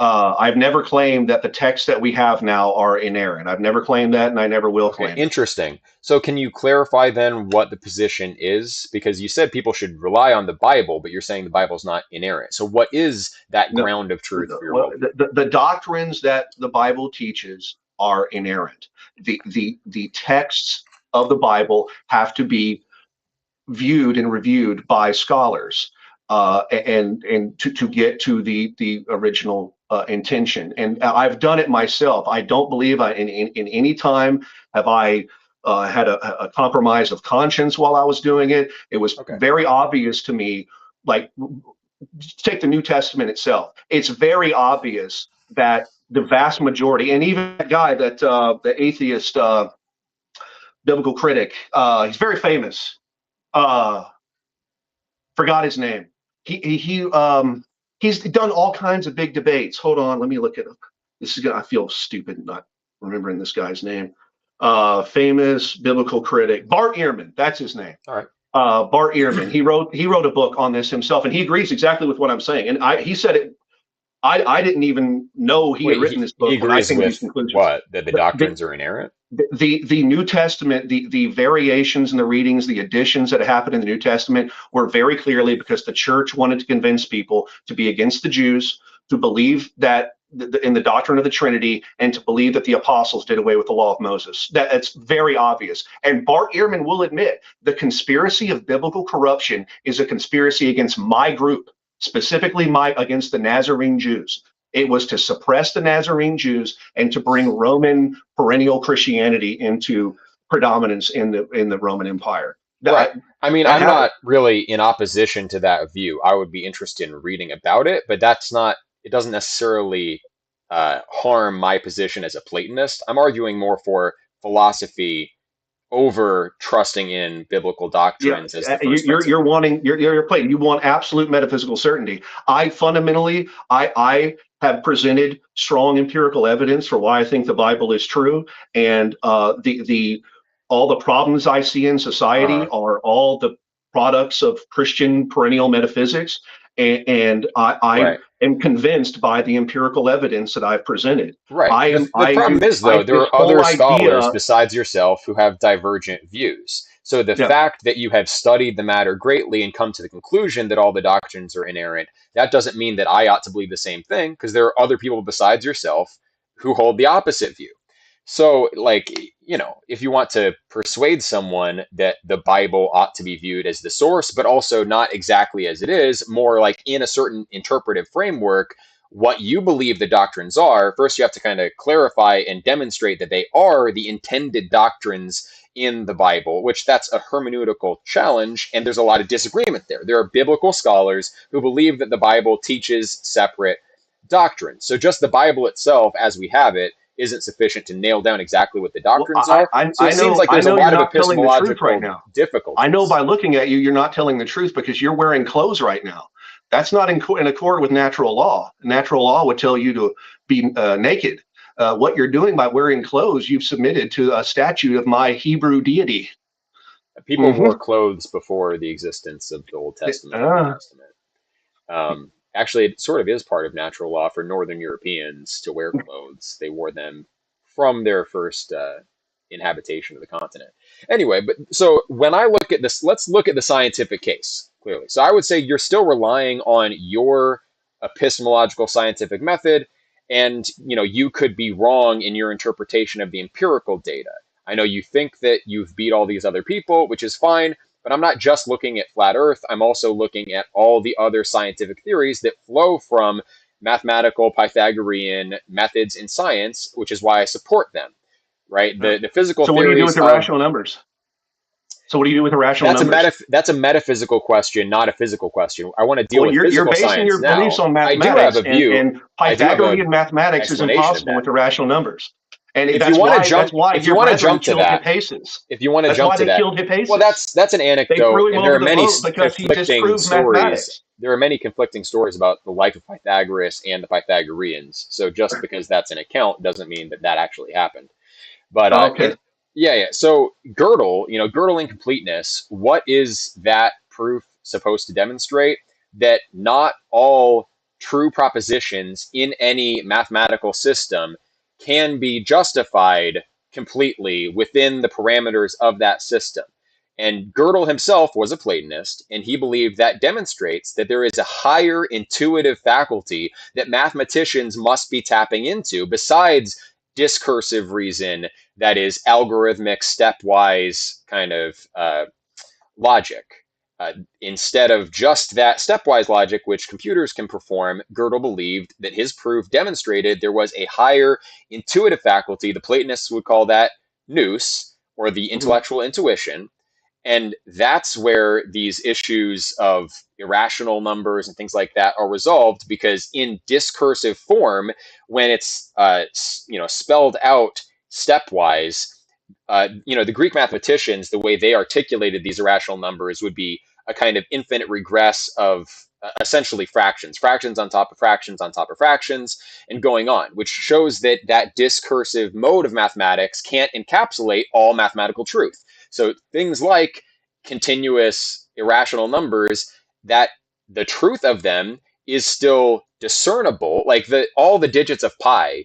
I've never claimed that the texts that we have now are inerrant. I've never claimed that, and I never will Okay, claim it. interesting. So can you clarify then what the position is? Because you said people should rely on the Bible, but you're saying the Bible's not inerrant. So what is that No, ground of truth for your well, worldview? the doctrines that the Bible teaches are inerrant. The texts of the Bible have to be viewed and reviewed by scholars, and to get to the original intention. And I've done it myself. I don't believe in any time have I had a compromise of conscience while I was doing it. It was Okay. very obvious to me, like, take the New Testament itself. It's very obvious that the vast majority, and even that guy, that the atheist biblical critic, he's very famous. Uh, Forgot his name. He's done all kinds of big debates. Hold on, let me look it up. This is gonna. I feel stupid not remembering this guy's name. Famous biblical critic Bart Ehrman. That's his name. All right. Bart Ehrman. He wrote a book on this himself, and he agrees exactly with what I'm saying. And he said it. I didn't even know he had Wait, written this he book when I agrees came to these with conclusions. what? That the The, doctrines are inerrant? the New Testament, the variations in the readings, the additions that happened in the New Testament were very clearly because the church wanted to convince people to be against the Jews, to believe that in the doctrine of the Trinity, and to believe that the apostles did away with the law of Moses. That's very obvious. And Bart Ehrman will admit the conspiracy of biblical corruption is a conspiracy against my group, specifically against the Nazarene Jews. It was to suppress the Nazarene Jews and to bring Roman perennial Christianity into predominance in the Roman Empire. Right. That I mean, that I'm happened. not really in opposition to that view. I would be interested in reading about it, but that's not, it doesn't necessarily harm my position as a Platonist. I'm arguing more for philosophy over trusting in biblical Yeah, doctrines as the first you're principle. wanting you're playing. You want absolute metaphysical certainty. I have presented strong empirical evidence for why I think the Bible is true, and the all the problems I see in society Uh-huh. are all the products of Christian perennial metaphysics, and I Right. am convinced by the empirical evidence that I've presented. Right. I The, am the problem is, though, there this are whole other scholars idea. besides yourself who have divergent views. So the Yeah, fact that you have studied the matter greatly and come to the conclusion that all the doctrines are inerrant, that doesn't mean that I ought to believe the same thing, because there are other people besides yourself who hold the opposite view. So, like, if you want to persuade someone that the Bible ought to be viewed as the source, but also not exactly as it is, more like in a certain interpretive framework, what you believe the doctrines are, first you have to kind of clarify and demonstrate that they are the intended doctrines in the Bible, which that's a hermeneutical challenge, and there's a lot of disagreement there. There are biblical scholars who believe that the Bible teaches separate doctrines. So just the Bible itself, as we have it, isn't sufficient to nail down exactly what the well, doctrines are. So it seems like I there's a know you're lot of not telling the truth right epistemological now. I know by difficulties. looking at you, you're not telling the truth because you're wearing clothes right now. That's not in accord with natural law. Natural law would tell you to be naked. What you're doing by wearing clothes, you've submitted to a statute of my Hebrew deity. People wore Mm-hmm. clothes before the existence of the Old Testament and New Testament. Actually, it sort of is part of natural law for Northern Europeans to wear clothes. They wore them from their first inhabitation of the continent. Anyway, but so when I look at this, let's look at the scientific case clearly. So I would say you're still relying on your epistemological scientific method, and you could be wrong in your interpretation of the empirical data. I know you think that you've beat all these other people, which is fine, but I'm not just looking at flat Earth. I'm also looking at all the other scientific theories that flow from mathematical Pythagorean methods in science, which is why I support them. Right? Yeah. The physical So what do you do with theories of irrational numbers? So what do you do with irrational numbers? that's a metaphysical question, not a physical question. I want to deal Well, with you're physical basing science your beliefs now. on I do have mathematics, a view. and I do have a Pythagorean mathematics is explanation of impossible that. with irrational numbers. And If you that's want to why jump, if you your want to brethren jump to killed that, Hippasus. if you want to That's jump why to they that, killed well, Hippasus. that's an They anecdote, threw him and there over are the many boat because he conflicting disproved stories. mathematics. There are many conflicting stories about the life of Pythagoras and the Pythagoreans. So just because that's an account doesn't mean that that actually happened. But Okay. yeah, yeah. So Gödel, Gödel incompleteness. What is that proof supposed to demonstrate that not all true propositions in any mathematical system can be justified completely within the parameters of that system. And Gödel himself was a Platonist, and he believed that demonstrates that there is a higher intuitive faculty that mathematicians must be tapping into besides discursive reason, that is algorithmic, stepwise kind of logic. Instead of just that stepwise logic, which computers can perform, Gödel believed that his proof demonstrated there was a higher intuitive faculty. The Platonists would call that nous, or the Mhm. intellectual intuition. And that's where these issues of irrational numbers and things like that are resolved, because in discursive form, when it's spelled out stepwise, the Greek mathematicians, the way they articulated these irrational numbers would be a kind of infinite regress of essentially fractions on top of fractions on top of fractions, and going on, which shows that that discursive mode of mathematics can't encapsulate all mathematical truth. So things like continuous irrational numbers, that the truth of them is still discernible, like all the digits of pi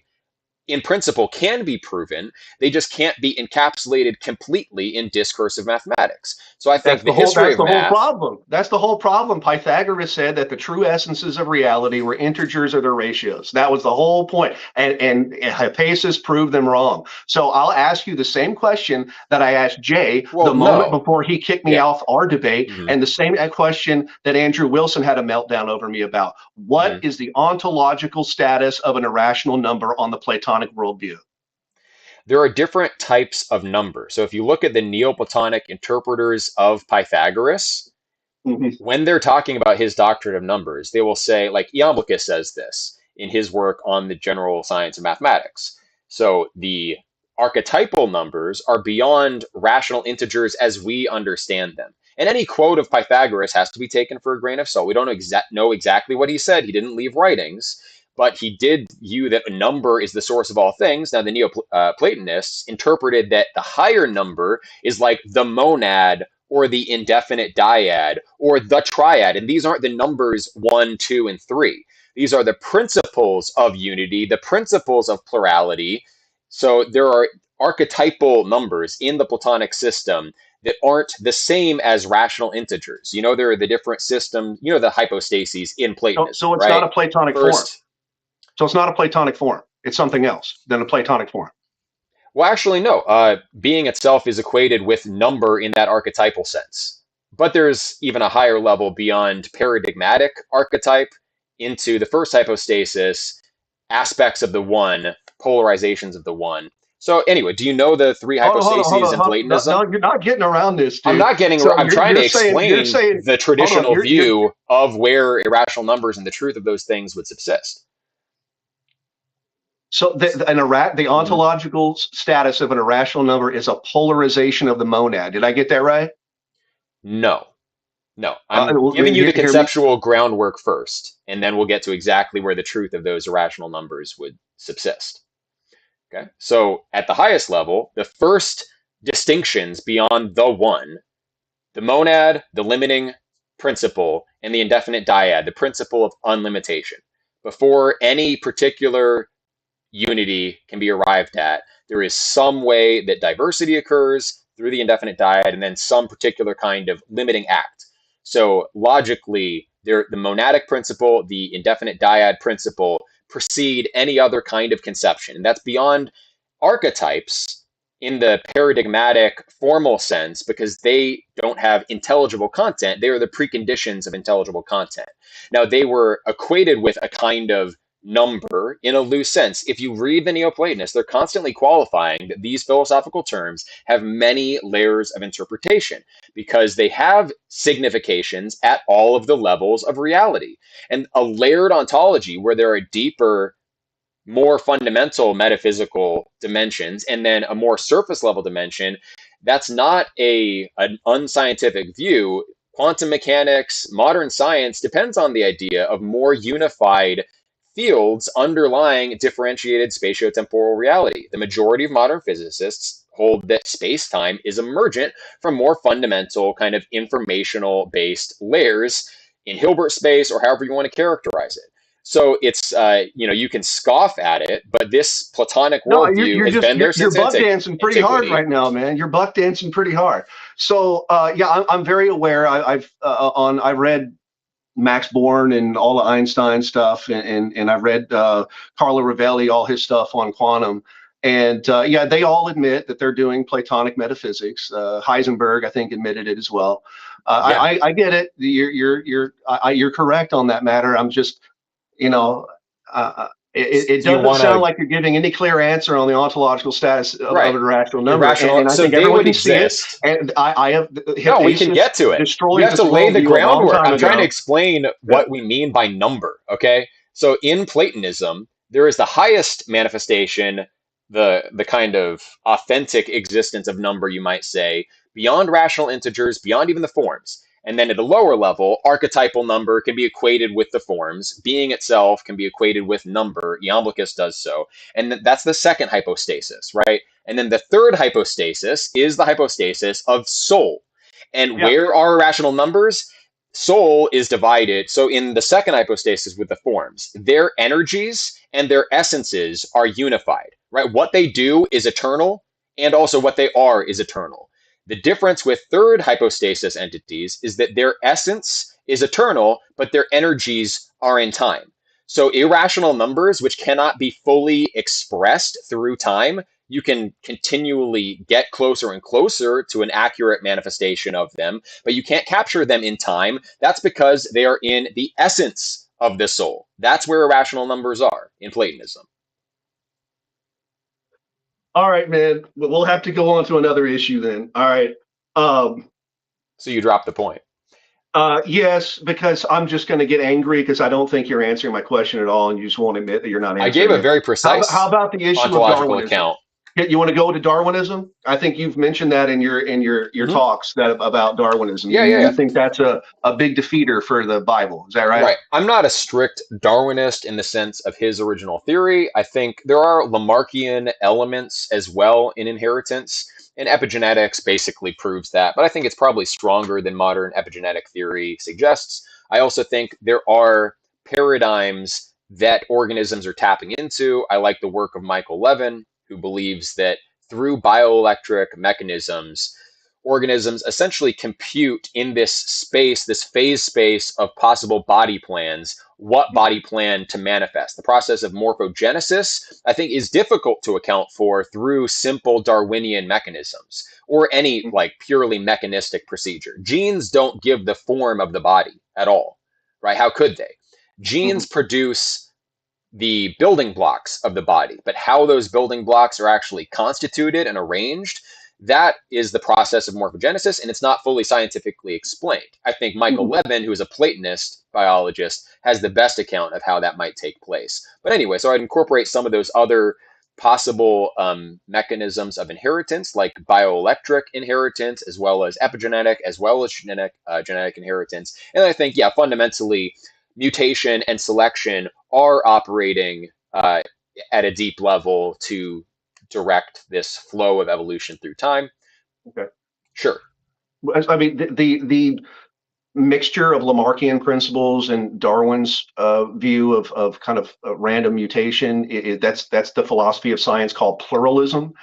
in principle can be proven. They just can't be encapsulated completely in discursive mathematics. So I think That's the the whole. history That's of the whole math, problem. That's the whole problem. Pythagoras said that the true essences of reality were integers or their ratios. That was the whole point. And Hippasus proved them wrong. So I'll ask you the same question that I asked Jay the well, moment no, before he kicked me yeah, off our debate, mm-hmm, and the same question that Andrew Wilson had a meltdown over me about. What mm-hmm. is the ontological status of an irrational number on the Platonic worldview? There are different types of numbers. So if you look at the Neoplatonic interpreters of Pythagoras, Mhm. when they're talking about his doctrine of numbers, they will say, like Iamblichus says this in his work on the general science of mathematics. So the archetypal numbers are beyond rational integers as we understand them. And any quote of Pythagoras has to be taken for a grain of salt. We don't know exactly what he said. He didn't leave writings, but he did view that a number is the source of all things. Now, the Neoplatonists interpreted that the higher number is like the monad or the indefinite dyad or the triad. And these aren't the numbers 1, 2, and 3. These are the principles of unity, the principles of plurality. So there are archetypal numbers in the Platonic system that aren't the same as rational integers. There are the different systems, the hypostases in Platonism, So it's not right? a Platonic form. First, So it's not a Platonic form. It's something else than a Platonic form. well, actually, no. Being itself is equated with number in that archetypal sense. But there's even a higher level beyond paradigmatic archetype into the first hypostasis, aspects of the one, polarizations of the one. So, anyway, do you know the three Hold hypostases on, in hold on. No, Platonism? no, you're not getting around this, I'm dude. not getting, So I'm trying to you're explain saying, the hold on, traditional view of where irrational numbers and the truth of those things would subsist. so the Mhm. ontological status of an irrational number is a polarization of the monad. Did I get that right? No. No, I'm giving you the Hear me. conceptual groundwork first, and then we'll get to exactly where the truth of those irrational numbers would subsist. Okay, so at the highest level, the first distinctions beyond the one, the monad, the limiting principle, and the indefinite dyad, the principle of unlimitation. Before any particular unity can be arrived at, there is some way that diversity occurs through the indefinite dyad, and then some particular kind of limiting act. So logically, the monadic principle, the indefinite dyad principle precede any other kind of conception. And that's beyond archetypes in the paradigmatic formal sense, because they don't have intelligible content. They are the preconditions of intelligible content. Now, they were equated with a kind of number in a loose sense. If you read the Neoplatonists, they're constantly qualifying that these philosophical terms have many layers of interpretation because they have significations at all of the levels of reality. And a layered ontology where there are deeper, more fundamental metaphysical dimensions and then a more surface level dimension, that's not an unscientific view. Quantum mechanics, modern science depends on the idea of more unified fields underlying differentiated spatiotemporal reality. The majority of modern physicists hold that space-time is emergent from more fundamental kind of informational-based layers in Hilbert space, or however you want to characterize it. So it's you can scoff at it, but this Platonic No, worldview you're has just been there you're since buck dancing pretty hard antiquity. right now, man. You're buck dancing pretty hard. So yeah, I'm very aware. I read Max Born and all the Einstein stuff, and I read Carlo Rovelli, all his stuff on quantum. And yeah, they all admit that they're doing Platonic metaphysics. Heisenberg, I think, admitted it as well. Yeah. I get it. You're correct on that matter. I'm just, you know, it Do you doesn't want sound to like you're giving any clear answer on the ontological status of right an irrational number, irrational? and I So think they everyone would can see it. exist. And I have No, we can Hyphasis get to it. You destroyed have to this lay the worldview a long groundwork. time I'm trying to ago. explain Yeah, what we mean by number, okay? So in Platonism, there is the highest manifestation, the kind of authentic existence of number, you might say, beyond rational integers, beyond even the forms. And then at a lower level, archetypal number can be equated with the forms. Being itself can be equated with number. Iamblichus does so. And that's the second hypostasis, right? And then the third hypostasis is the hypostasis of soul. And yeah. where are rational numbers? Soul is divided. So in the second hypostasis with the forms, their energies and their essences are unified, right? What they do is eternal, and also what they are is eternal. The difference with third hypostasis entities is that their essence is eternal, but their energies are in time. So irrational numbers, which cannot be fully expressed through time, you can continually get closer and closer to an accurate manifestation of them, but you can't capture them in time. That's because they are in the essence of the soul. That's where irrational numbers are in Platonism. All right, man. We'll have to go on to another issue then. All right. Um, So you drop the point. yes, because I'm just going to get angry because I don't think you're answering my question at all, and you just won't admit that you're not I gave answering a it. very How precise about the issue of ontological Darwinism? account. You want to go to Darwinism? I think you've mentioned that in your Mhm. talks that about Darwinism. Yeah, You yeah, you yeah. think that's a big defeater for the Bible? Is that right? Right. I'm not a strict Darwinist in the sense of his original theory. I think there are Lamarckian elements as well in inheritance, and epigenetics basically proves that. But I think it's probably stronger than modern epigenetic theory suggests. I also think there are paradigms that organisms are tapping into. I like the work of Michael Levin, who believes that through bioelectric mechanisms, organisms essentially compute in this space, this phase space of possible body plans, what body plan to manifest. The process of morphogenesis, I think, is difficult to account for through simple Darwinian mechanisms or any like purely mechanistic procedure. Genes don't give the form of the body at all, right? How could they? Mm-hmm. Genes produce the building blocks of the body, but how those building blocks are actually constituted and arranged, that is the process of morphogenesis, and it's not fully scientifically explained. I think Michael Mm-hmm. Levin, who is a Platonist biologist, has the best account of how that might take place. But anyway, so I'd incorporate some of those other possible mechanisms of inheritance, like bioelectric inheritance, as well as epigenetic, as well as genetic inheritance. And I think, yeah, fundamentally, mutation and selection are operating at a deep level to direct this flow of evolution through time. Okay. Sure. I mean, the mixture of Lamarckian principles and Darwin's view of kind of random mutation. That's the philosophy of science called pluralism.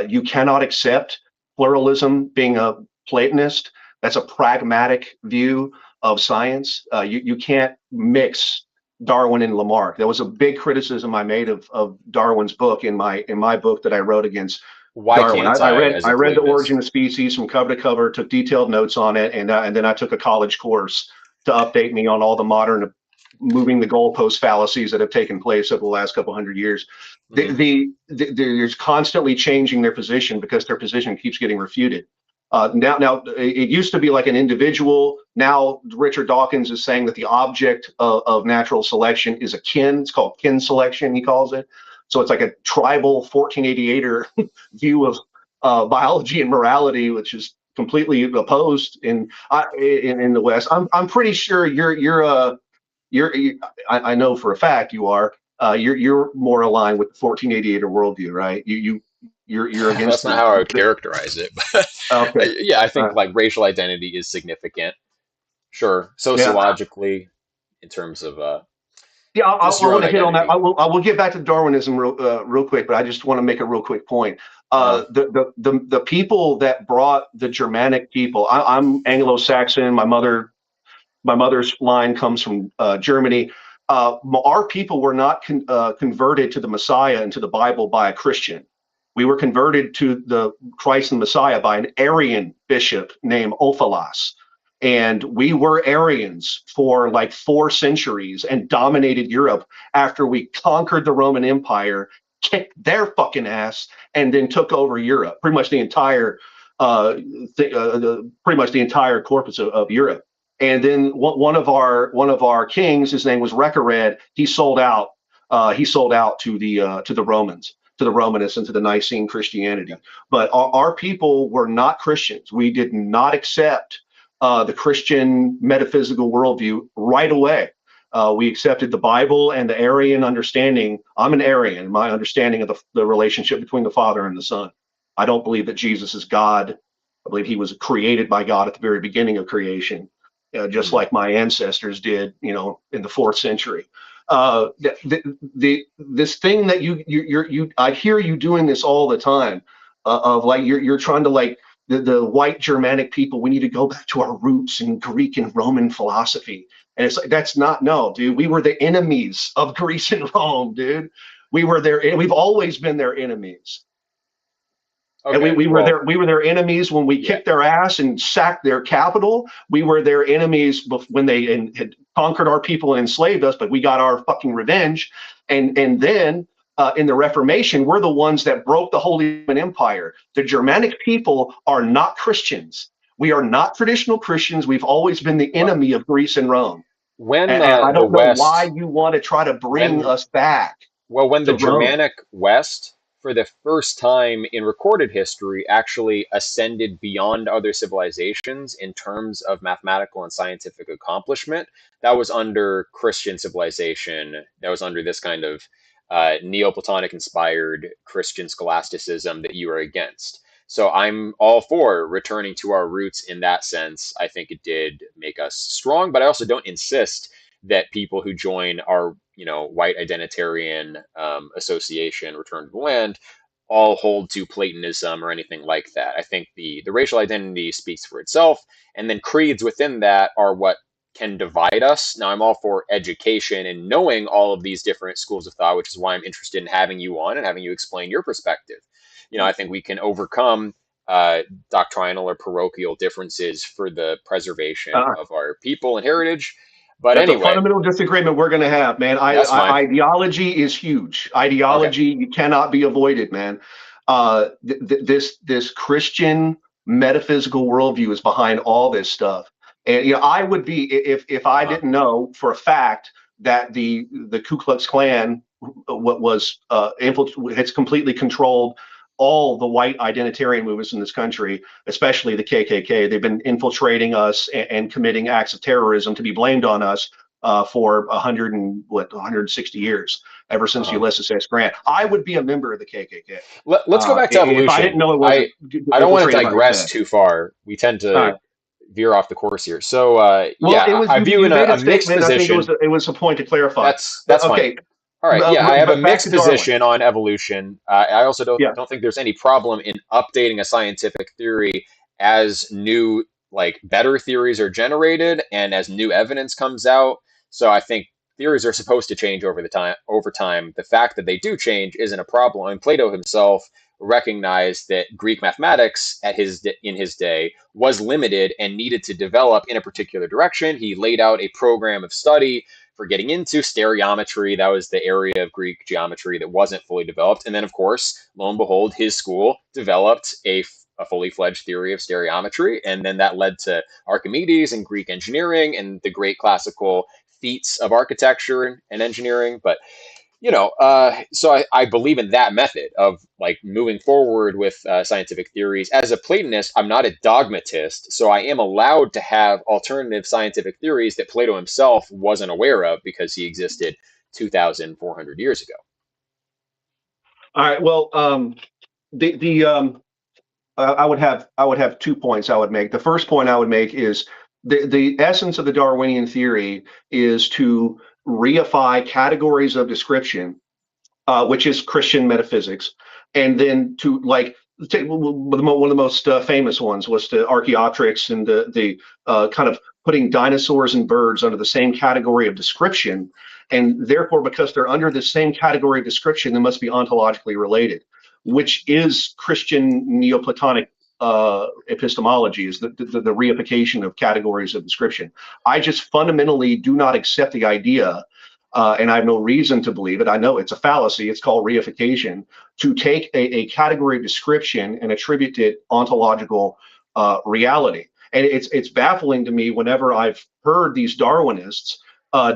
You cannot accept pluralism being a Platonist. That's a pragmatic view of science. You can't mix Darwin and Lamarck. That was a big criticism I made of Darwin's book in my book that I wrote against Why Darwin. can't I I, read as I a read The Origin Platonist? of Species from cover to cover, took detailed notes on it, and then I took a college course to update me on all the modern moving the goalpost fallacies that have taken place over the last couple hundred years. Mm-hmm. There's constantly changing their position because their position keeps getting refuted. Now, it used to be like an individual. Now, Richard Dawkins is saying that the object of natural selection is a kin. It's called kin selection, he calls it. So it's like a tribal 1488er view of biology and morality, which is completely opposed in the West. I'm pretty sure I know for a fact you are. You're more aligned with the 1488er worldview, right? You you're against That's not the, how I would characterize it, but okay. yeah, I think Uh, like racial identity is significant. Sure, yeah. sociologically, in terms of Yeah, just I your own want to hit on that. identity. I will get back to Darwinism real quick, but I just want to make a real quick point. Uh, The people that brought the Germanic people. I'm Anglo-Saxon. My mother's line comes from Germany. Our people were not converted to the Messiah and to the Bible by a Christian. We were converted to the Christ and Messiah by an Arian bishop named Ophalas. And we were Aryans for like 4 centuries and dominated Europe after we conquered the Roman Empire, kicked their fucking ass, and then took over Europe, pretty much the entire, pretty much the entire corpus of Europe. And then one of our kings, his name was Recared. He sold out. He sold out to the Romans, to the Romanists, and to the Nicene yeah. Christianity. But our people were not Christians. We did not accept the Christian metaphysical worldview right away. We accepted the Bible and the Arian understanding. I'm an Arian. My understanding of the relationship between the Father and the Son. I don't believe that Jesus is God. I believe he was created by God at the very beginning of creation, just Mhm. like my ancestors did, in the 4th century. This thing that I hear you doing this all the time, of like you're trying to like the white Germanic people. We need to go back to our roots in Greek and Roman philosophy, and it's like that's not no, dude. We were the enemies of Greece and Rome, dude. We were their. We've always been their enemies. And we, Okay, we were well, their we were their enemies when we yeah. kicked their ass and sacked their capital. We were their enemies when they had conquered our people and enslaved us, but we got our fucking revenge. And then in the Reformation, we're the ones that broke the Holy Roman Empire. The Germanic people are not Christians. We are not traditional Christians. We've always been the Well, enemy of Greece and Rome. when And I the don't know why West, you want to try to bring when us back when the to Rome. Germanic West, for the first time in recorded history, actually ascended beyond other civilizations in terms of mathematical and scientific accomplishment, that was under Christian civilization. That was under this kind of Neoplatonic inspired Christian scholasticism that you are against. So I'm all for returning to our roots in that sense. I think it did make us strong, but I also don't insist that people who join our white identitarian association return to the land all hold to Platonism or anything like that. I think the racial identity speaks for itself, and then creeds within that are what can divide us. Now, I'm all for education and knowing all of these different schools of thought, which is why I'm interested in having you on and having you explain your perspective. I think we can overcome doctrinal or parochial differences for the preservation Uh, of our people and heritage. But That's a anyway, fundamental disagreement we're going to have, man. that's fine. Ideology is huge. Okay. Ideology cannot be avoided, man. This Christian metaphysical worldview is behind all this stuff. And I would be if I Uh-huh. didn't know for a fact that the Ku Klux Klan what was has completely controlled all the white identitarian movements in this country, especially the KKK. They've been infiltrating us and committing acts of terrorism to be blamed on us for 160 years, ever since Uh-huh. Ulysses S. Grant. I would be a member of the KKK Let's go back to if I didn't evolution. know it I wasn't I don't want to infiltrated by the digress Fed. too far. We tend All to right. veer off the course here. So Well, it yeah, was I you. view You in made a a mixed statement. I think position. it was a point to clarify. That's fine. Okay, All right. Yeah, I have a but back mixed to Darwin. position on evolution. I also Yeah. don't think there's any problem in updating a scientific theory as new, like better theories are generated and as new evidence comes out. So I think theories are supposed to change over the time. Over time, the fact that they do change isn't a problem. And Plato himself recognized that Greek mathematics in his day was limited and needed to develop in a particular direction. He laid out a program of study for getting into stereometry. That was the area of Greek geometry that wasn't fully developed. And then, of course, lo and behold, his school developed a fully fledged theory of stereometry. And then that led to Archimedes and Greek engineering and the great classical feats of architecture and engineering. But so I believe in that method of like moving forward with scientific theories. As a Platonist, I'm not a dogmatist, so I am allowed to have alternative scientific theories that Plato himself wasn't aware of because he existed 2,400 years ago. All right. Well, the I would have 2 points I would make. The first point I would make is the essence of the Darwinian theory is to reify categories of description, which is Christian metaphysics, and then to like take one of the most famous ones was the Archaeopteryx and the kind of putting dinosaurs and birds under the same category of description, and therefore because they're under the same category of description, they must be ontologically related, which is Christian Neoplatonic epistemology, is the reification of categories of description. I just fundamentally do not accept the idea, and I have no reason to believe it. I know it's a fallacy. It's called reification, to take a category of description and attribute it ontological reality. And it's baffling to me whenever I've heard these Darwinists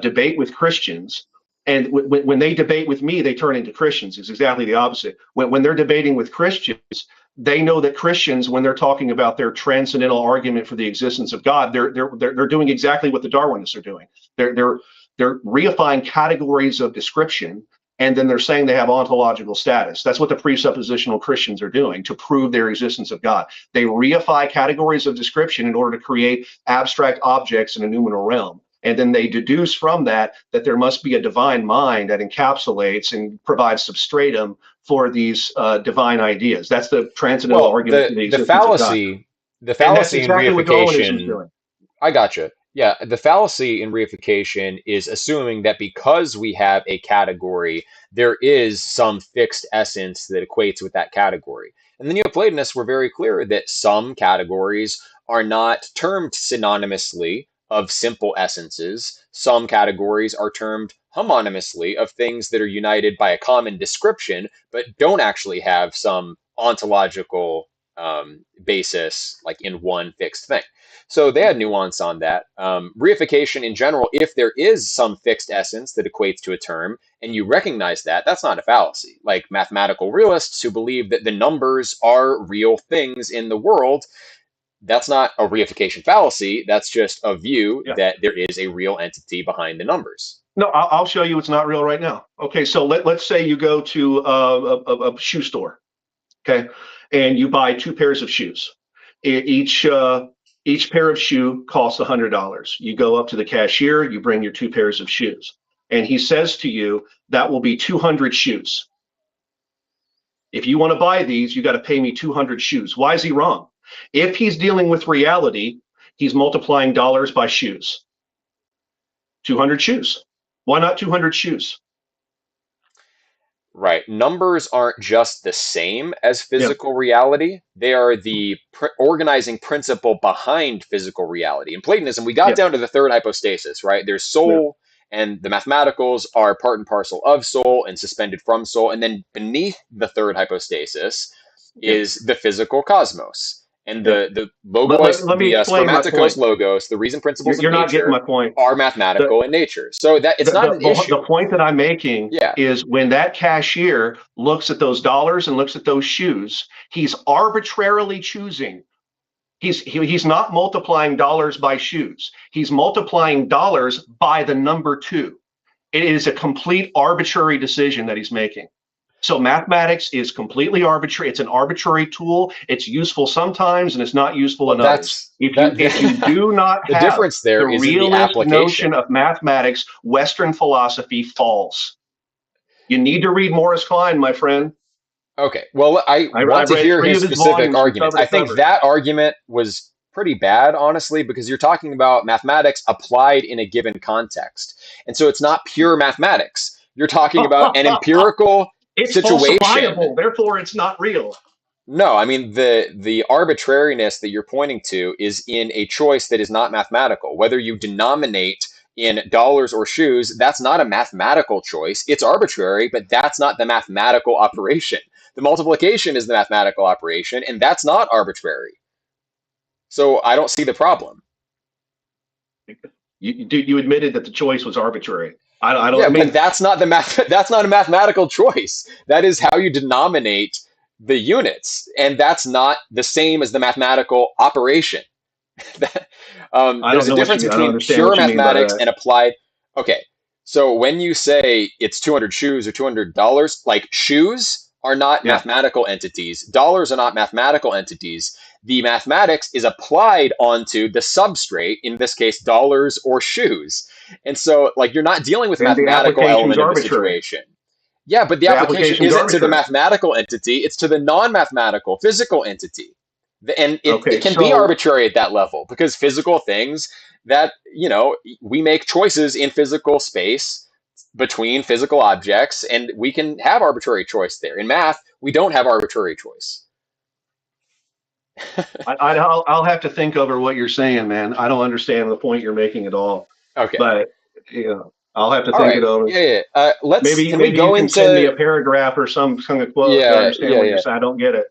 debate with Christians. And when they debate with me, they turn into Christians. It's exactly the opposite. When they're debating with Christians, they know that Christians, when they're talking about their transcendental argument for the existence of God, they're doing exactly what the Darwinists are doing. They're reifying categories of description, and then they're saying they have ontological status. That's what the presuppositional Christians are doing to prove their existence of God. They reify categories of description in order to create abstract objects in a noumenal realm. And then they deduce from that that there must be a divine mind that encapsulates and provides substratum for these divine ideas. That's the transcendental Well, argument for the the existence of God. fallacy, the And that's fallacy in exactly what Darwinism is reification. doing. I gotcha. Yeah, the fallacy in reification is assuming that because we have a category, there is some fixed essence that equates with that category. And the Neoplatonists were very clear that some categories are not termed synonymously of simple essences. Some categories are termed homonymously of things that are united by a common description, but don't actually have some ontological basis, like in one fixed thing. So they had nuance on that. Reification in general, if there is some fixed essence that equates to a term, and you recognize that, that's not a fallacy. Like mathematical realists who believe that the numbers are real things in the world, that's not a reification fallacy. That's just a view Yeah. that there is a real entity behind the numbers. No, I'll show you it's not real right now. Okay, so let's say you go to a shoe store, okay, and you buy two pairs of shoes. Each pair of shoe costs $100. You go up to the cashier, you bring your two pairs of shoes, and he says to you, that will be 200 shoes. If you want to buy these, you got to pay me 200 shoes. Why is he wrong? If he's dealing with reality, he's multiplying dollars by shoes. 200 shoes. Why not 200 shoes? Right. Numbers aren't just the same as Yeah, physical reality. They are the organizing principle behind physical reality. In Platonism, we got yeah, down to the third hypostasis, right? There's yeah, soul, and the mathematicals are part and parcel of soul and suspended from soul. And then beneath the third hypostasis yeah, is the physical cosmos. And yeah. the Let, logos, let, let me the explain my spermaticos point. logos, the reason You're, principles of you're not getting my nature point. are The, mathematical in nature. So that it's the, not the, an the issue. point that I'm making Yeah. is when that cashier looks at those dollars and looks at those shoes, he's arbitrarily choosing. He's not multiplying dollars by shoes. He's multiplying dollars by the number two. It is a complete arbitrary decision that he's making. So mathematics is completely arbitrary. It's an arbitrary tool. It's useful sometimes and it's not useful Well, in others. that's If that. you do not The have difference there the is in the realist notion application. of mathematics, Western philosophy falls. You need to read Morris Klein, my friend. Okay, well, I want I've to read hear three his of his specific volumes from arguments. cover I to think cover. that argument was pretty bad, honestly, because you're talking about mathematics applied in a given context. And so it's not pure mathematics. You're talking about an empirical It's situation. falsifiable, therefore it's not real. No, I mean the arbitrariness that you're pointing to is in a choice that is not mathematical. Whether you denominate in dollars or shoes, that's not a mathematical choice. It's arbitrary, but that's not the mathematical operation. The multiplication is the mathematical operation, and that's not arbitrary. So I don't see the problem. You admitted that the choice was arbitrary. I don't. Yeah, I but mean, that's not the math. That's not a mathematical choice. That is how you denominate the units, and that's not the same as the mathematical operation. I don't There's a know what you difference mean. I don't between understand pure what you mean by mathematics that. and applied. Okay, so when you say it's 200 shoes or $200, like shoes are not Yeah. mathematical entities. Dollars are not mathematical entities. The mathematics is applied onto the substrate, in this case, dollars or shoes. And so, like, you're not dealing with And the mathematical application's element of the arbitrary. situation. Yeah, but the The application application's isn't to the arbitrary. mathematical entity, it's to the non-mathematical, physical entity. And it Okay, can be so arbitrary at that level because physical things that, we make choices in physical space between physical objects, and we can have arbitrary choice there. In math, we don't have arbitrary choice. I'll have to think over what you're saying, man. I don't understand the point you're making at all, Okay. but I'll have to All think right. it over. Yeah, yeah. Can we Maybe you go can send me into, a paragraph or some kind of quote to yeah, understand yeah, what you're yeah. saying. I don't get it.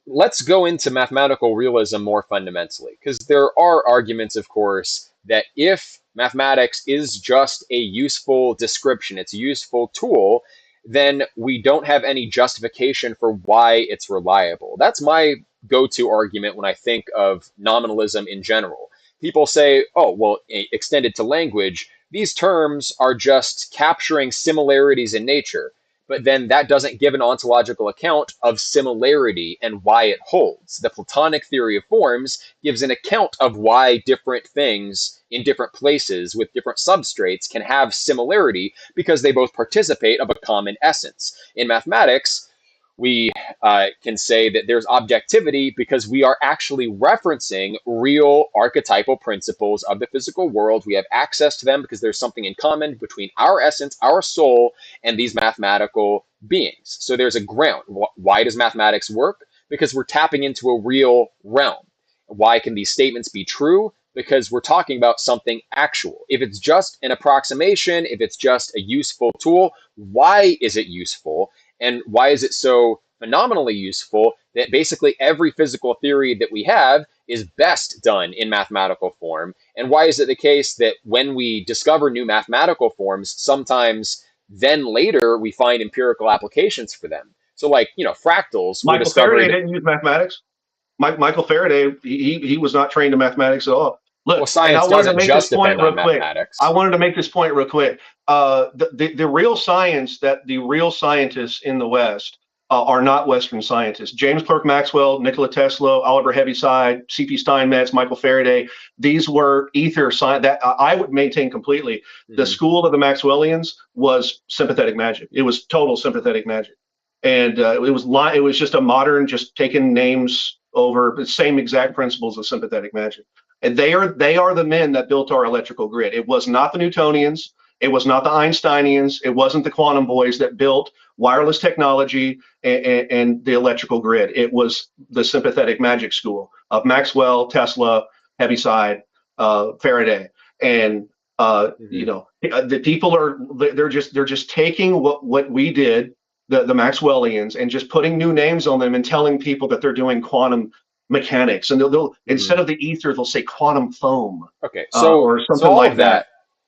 Let's go into mathematical realism more fundamentally, because there are arguments, of course, that if mathematics is just a useful description, it's a useful tool, then we don't have any justification for why it's reliable. That's my go-to argument when I think of nominalism in general. People say, oh, well, extended to language, these terms are just capturing similarities in nature, but then that doesn't give an ontological account of similarity and why it holds. The Platonic theory of forms gives an account of why different things in different places with different substrates can have similarity because they both participate of a common essence. In mathematics, we can say that there's objectivity because we are actually referencing real archetypal principles of the physical world. We have access to them because there's something in common between our essence, our soul, and these mathematical beings. So there's a ground. Why does mathematics work? Because we're tapping into a real realm. Why can these statements be true? Because we're talking about something actual. If it's just an approximation, if it's just a useful tool, why is it useful? And why is it so phenomenally useful that basically every physical theory that we have is best done in mathematical form? And why is it the case that when we discover new mathematical forms, sometimes then later we find empirical applications for them? So, like, fractals were Michael Faraday discovered. didn't use mathematics. Michael Faraday, he was not trained in mathematics at all. Well, Look, and I science wanted to doesn't make this just point depend on real quick. I mathematics. wanted to make this point real quick. The real science that the real scientists in the West are not Western scientists. James Clerk Maxwell, Nikola Tesla, Oliver Heaviside, C.P. Steinmetz, Michael Faraday. These were ether science that I would maintain completely. The Mm-hmm. school of the Maxwellians was sympathetic magic. It was total sympathetic magic, and it was just a modern, just taking names over the same exact principles of sympathetic magic. And they are the men that built our electrical grid. It was not the Newtonians. It was not the Einsteinians. It wasn't the quantum boys that built wireless technology and the electrical grid. It was the sympathetic magic school of Maxwell, Tesla, Heaviside, Faraday, and Mm-hmm. the people they're just taking what we did, the Maxwellians, and just putting new names on them and telling people that they're doing quantum mechanics, and they'll Mm-hmm. instead of the ether they'll say quantum foam, Okay, so or so something all of like that.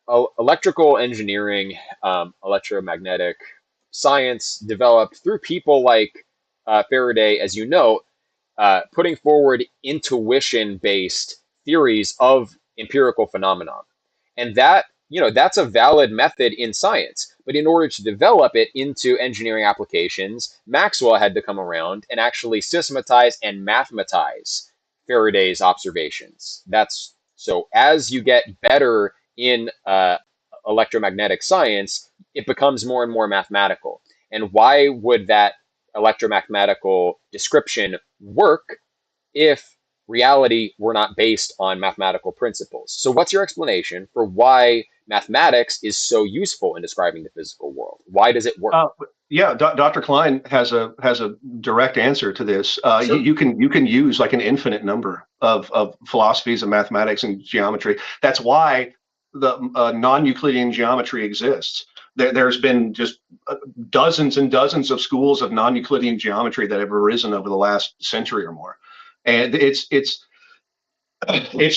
that, electrical engineering, electromagnetic science developed through people like Faraday, as you know, putting forward intuition-based theories of empirical phenomena. And that's a valid method in science. But in order to develop it into engineering applications, Maxwell had to come around and actually systematize and mathematize Faraday's observations. That's so as you get better in electromagnetic science, it becomes more and more mathematical. And why would that electromathematical description work if reality were not based on mathematical principles? So, what's your explanation for why mathematics is so useful in describing the physical world? Why does it work? Uh, yeah, Dr. Klein has a direct answer to this. You, Sure. you can use like an infinite number of philosophies of mathematics and geometry. That's why the non-Euclidean geometry exists. There's been just dozens and dozens of schools of non-Euclidean geometry that have arisen over the last century or more, and it's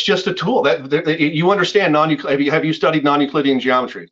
just a tool that you understand non-Euclidean. Have you studied non-Euclidean geometry?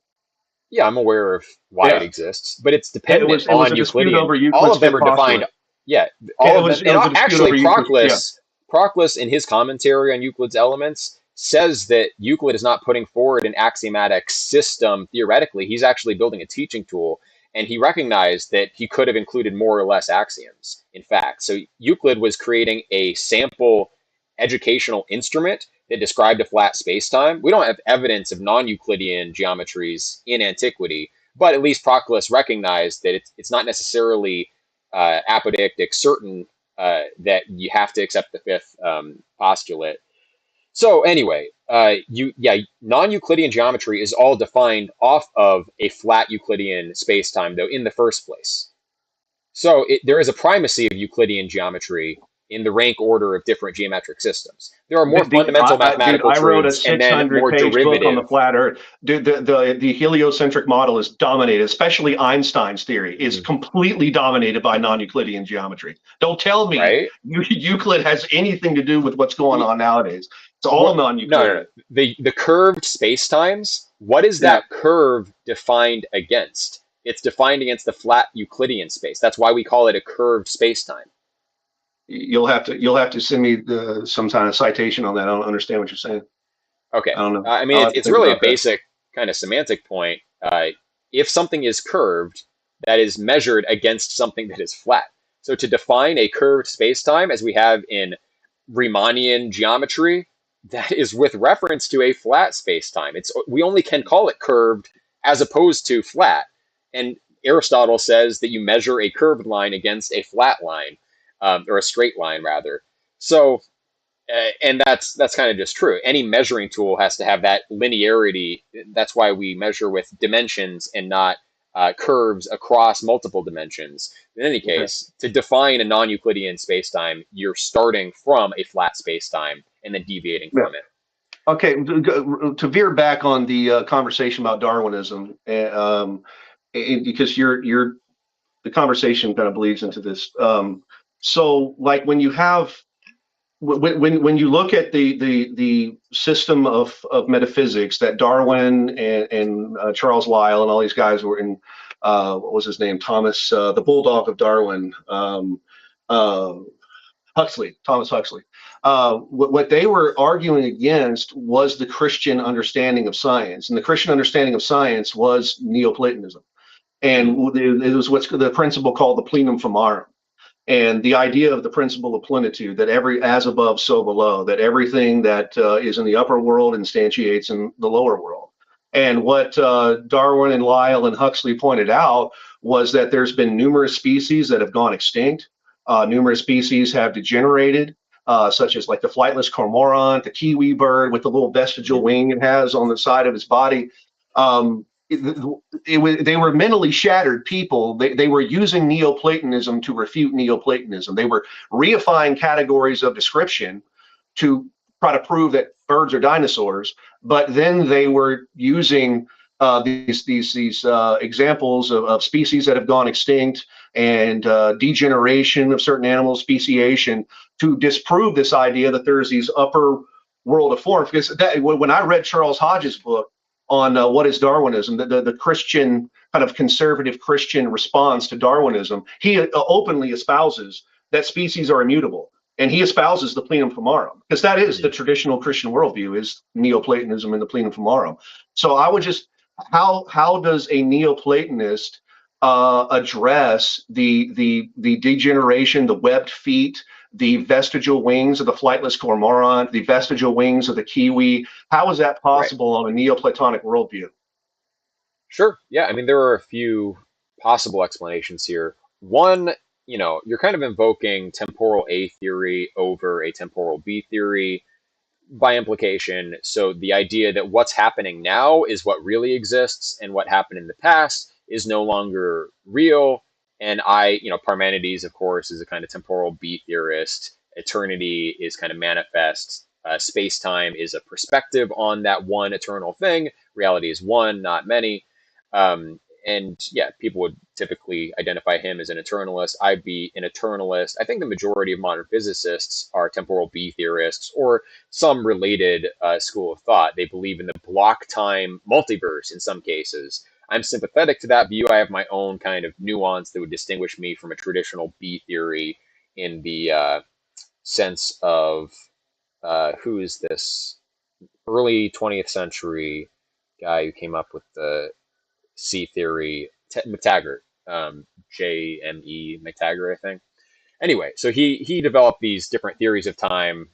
Yeah, I'm aware of why it Yeah, exists, but it's it dependent was it was on a dispute Euclidean. over All Euclid's of them fifth are defined. postulate. Yeah, all It of them. was it And was a dispute actually, over Euclid's. Yeah. Proclus, in his commentary on Euclid's Elements, says that Euclid is not putting forward an axiomatic system theoretically. He's actually building a teaching tool. and he recognized that he could have included more or less axioms, in fact. So Euclid was creating a sample educational instrument that described a flat spacetime. We don't have evidence of non-Euclidean geometries in antiquity, but at least Proclus recognized that it's not necessarily apodictic certain that you have to accept the fifth postulate. So anyway, non-Euclidean geometry is all defined off of a flat Euclidean spacetime, though, in the first place. So there is a primacy of Euclidean geometry in the rank order of different geometric systems. There are more fundamental Dude, mathematical I wrote a truths and then 600 more page book on the derivative, flat Earth. Dude, the heliocentric model is dominated, especially Einstein's theory is mhm, completely dominated by non-Euclidean geometry. Don't tell me right? Euclid has anything to do with what's going on nowadays. It's all No, no, no. non-Euclidean. The curved spacetimes, what is Yeah, that curve defined against? It's defined against the flat Euclidean space. That's why we call it a curved spacetime. you'll have to send me some kind of citation on that. I don't understand what you're saying. Okay. I don't know. I mean, I'll it's, have to it's think really a about that. basic kind of semantic point. If something is curved, that is measured against something that is flat. So to define a curved spacetime, as we have in Riemannian geometry, that is with reference to a flat spacetime. We only can call it curved as opposed to flat. And Aristotle says that you measure a curved line against a flat line, or a straight line rather. So and that's kind of just true. Any measuring tool has to have that linearity. That's why we measure with dimensions and not curves across multiple dimensions. In any Okay. case, to define a non-Euclidean spacetime, you're starting from a flat spacetime and then deviating Yeah. from it. Okay. To veer back on the conversation about Darwinism, because the conversation kind of bleeds into this. So, like when you have when you look at the system of metaphysics that Darwin and Charles Lyell and all these guys were in, what was his name? Thomas, the bulldog of Darwin, uh, Huxley, Thomas Huxley. What they were arguing against was the Christian understanding of science, and the Christian understanding of science was Neoplatonism, Mm, and it was what's the principle called the plenum formarum, and the idea of the principle of plenitude, that every as above so below, that everything that is in the upper world instantiates in the lower world. And what Darwin and Lyell and Huxley pointed out was that there's been numerous species that have gone extinct. Numerous species have degenerated, such as like the flightless cormorant, the kiwi bird with the little vestigial mhm, wing it has on the side of its body. Um, they were mentally shattered people. They were using Neoplatonism to refute Neoplatonism. They were reifying categories of description to try to prove that birds are dinosaurs, but then they were using these examples of species that have gone extinct and degeneration of certain animals, speciation, to disprove this idea that there's these upper world of forms. Because when I read Charles Hodge's book on what is Darwinism, the Christian kind of conservative Christian response to Darwinism, he openly espouses that species are immutable, and he espouses the plenum formarum, because that is the mhm. traditional Christian worldview, is Neoplatonism and the plenum formarum. So I would just, how does a Neoplatonist address the degeneration, the webbed feet, the vestigial wings of the flightless cormorant, the vestigial wings of the kiwi? How is that Right. possible on a Neoplatonic worldview? Sure. Yeah. I mean, there are a few possible explanations here. One, you're kind of invoking temporal A theory over a temporal B theory by implication. So the idea that what's happening now is what really exists and what happened in the past is no longer real. And Parmenides, of course, is a kind of temporal B theorist. Eternity is kind of manifest. Space time is a perspective on that one eternal thing. Reality is one, not many. And yeah, people would typically identify him as an eternalist. I'd be an eternalist. I think the majority of modern physicists are temporal B theorists or some related school of thought. They believe in the block time multiverse in some cases. I'm sympathetic to that view. I have my own kind of nuance that would distinguish me from a traditional B theory in the sense of who is this early 20th century guy who came up with the C theory, McTaggart. J.M.E. McTaggart, I think. Anyway, so he developed these different theories of time.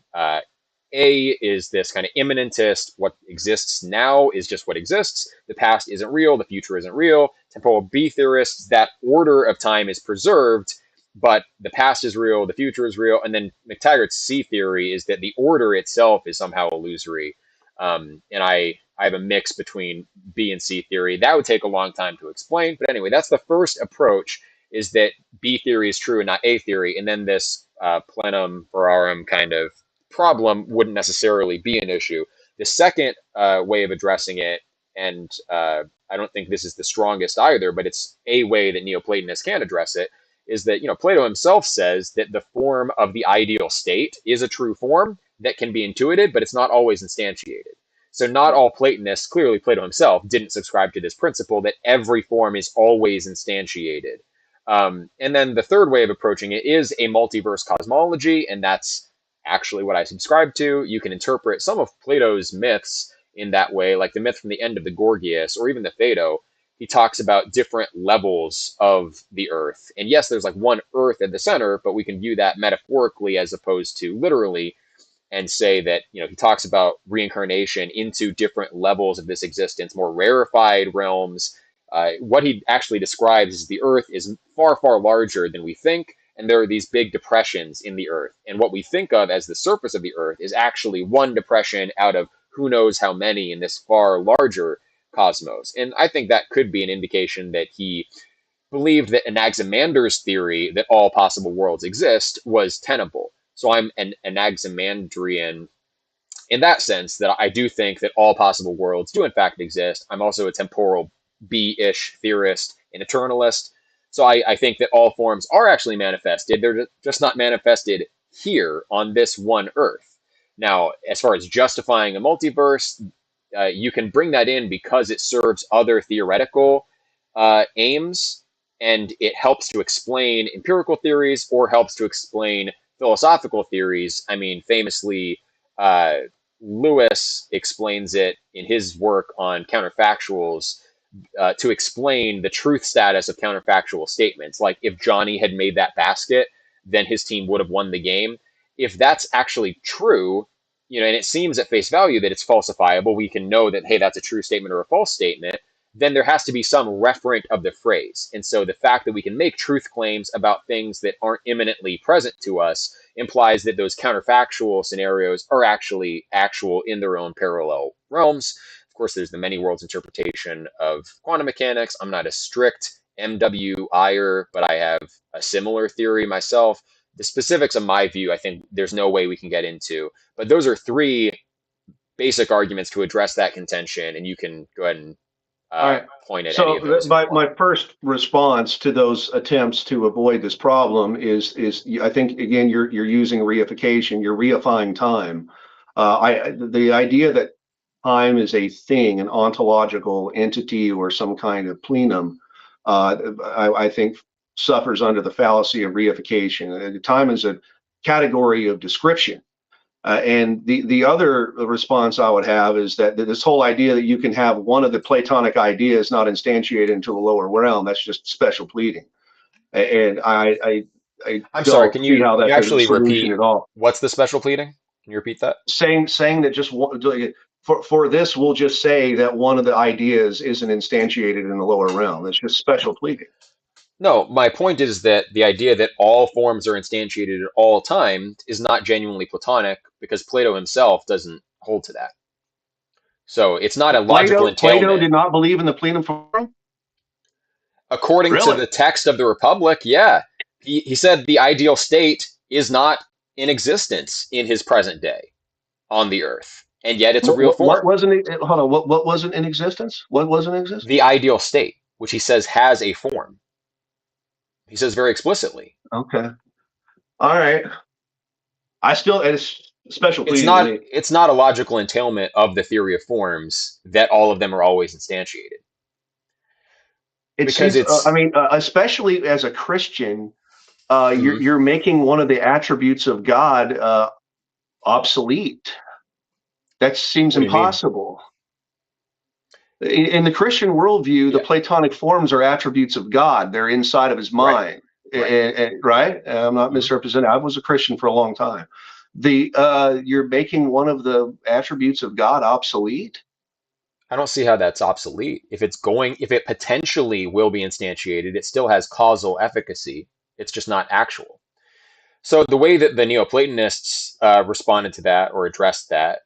A is this kind of immanentist, what exists now is just what exists. The past isn't real, the future isn't real. Temporal B theorists, that order of time is preserved, but the past is real, the future is real. And then McTaggart's C theory is that the order itself is somehow illusory. And I have a mix between B and C theory. That would take a long time to explain. But anyway, that's the first approach, is that B theory is true and not A theory. And then this plenum verarum kind of problem wouldn't necessarily be an issue. The second way of addressing it, and I don't think this is the strongest either, but it's a way that Neoplatonists can address it, is that Plato himself says that the form of the ideal state is a true form that can be intuited, but it's not always instantiated. So not all Platonists, clearly Plato himself, didn't subscribe to this principle that every form is always instantiated. And then the third way of approaching it is a multiverse cosmology, and that's actually what I subscribe to. You can interpret some of Plato's myths in that way, like the myth from the end of the Gorgias, or even the Phaedo. He talks about different levels of the earth. And yes, there's like one earth at the center, but we can view that metaphorically as opposed to literally, and say that he talks about reincarnation into different levels of this existence, more rarefied realms. What he actually describes is the earth is far, far larger than we think, and there are these big depressions in the earth. And what we think of as the surface of the earth is actually one depression out of who knows how many in this far larger cosmos. And I think that could be an indication that he believed that Anaximander's theory that all possible worlds exist was tenable. So I'm an Anaximandrian in that sense, that I do think that all possible worlds do in fact exist. I'm also a temporal B-ish theorist, an eternalist. So I think that all forms are actually manifested. They're just not manifested here on this one Earth. Now, as far as justifying a multiverse, you can bring that in because it serves other theoretical aims, and it helps to explain empirical theories or helps to explain philosophical theories. I mean, famously, Lewis explains it in his work on counterfactuals to explain the truth status of counterfactual statements. Like, if Johnny had made that basket, then his team would have won the game. If that's actually true, and it seems at face value that it's falsifiable, we can know that, hey, that's a true statement or a false statement, then there has to be some referent of the phrase. And so the fact that we can make truth claims about things that aren't imminently present to us implies that those counterfactual scenarios are actually actual in their own parallel realms. Of course, there's the many worlds interpretation of quantum mechanics. I'm not a strict MWIer, but I have a similar theory myself. The specifics of my view, I think there's no way we can get into. But those are three basic arguments to address that contention, and you can go ahead and All right. point at any of So those. my first response to those attempts to avoid this problem is I think again you're using reification, you're reifying time. The idea that time is a thing, an ontological entity or some kind of plenum, I think suffers under the fallacy of reification. Time is a category of description. And the other response I would have is that this whole idea that you can have one of the Platonic ideas not instantiated into the lower realm, that's just special pleading. And I'm sorry, don't can see you, how can you that's a actually solution repeat at all. what's the special pleading? Can you repeat that? Saying that just for this, we'll just say that one of the ideas isn't instantiated in the lower realm. It's just special pleading. No, my point is that the idea that all forms are instantiated at all times is not genuinely Platonic, because Plato himself doesn't hold to that. So it's not a logical Plato entailment. did not believe in the plenum forum? According to Really? the text of the Republic, yeah. He said the ideal state is not in existence in his present day on the earth, and yet it's a real What form. wasn't it? Hold on. What wasn't in existence? What wasn't in existence? The ideal state, which he says has a form. He says very explicitly. Okay. All right. It's special It's pleading to not me. it's not a logical entailment of the theory of forms that all of them are always instantiated. It Because seems, I it's mean, especially as a Christian, mhm. you're making one of the attributes of God obsolete. That seems What do you mean? impossible. In the Christian worldview, the Yeah. Platonic forms are attributes of God. They're inside of his Right. mind, Right. right? I'm not Mhm. misrepresenting. I was a Christian for a long time. The You're making one of the attributes of God obsolete. I don't see how that's obsolete. If it potentially will be instantiated, it still has causal efficacy. It's just not actual. So the way that the Neoplatonists responded to that or addressed that,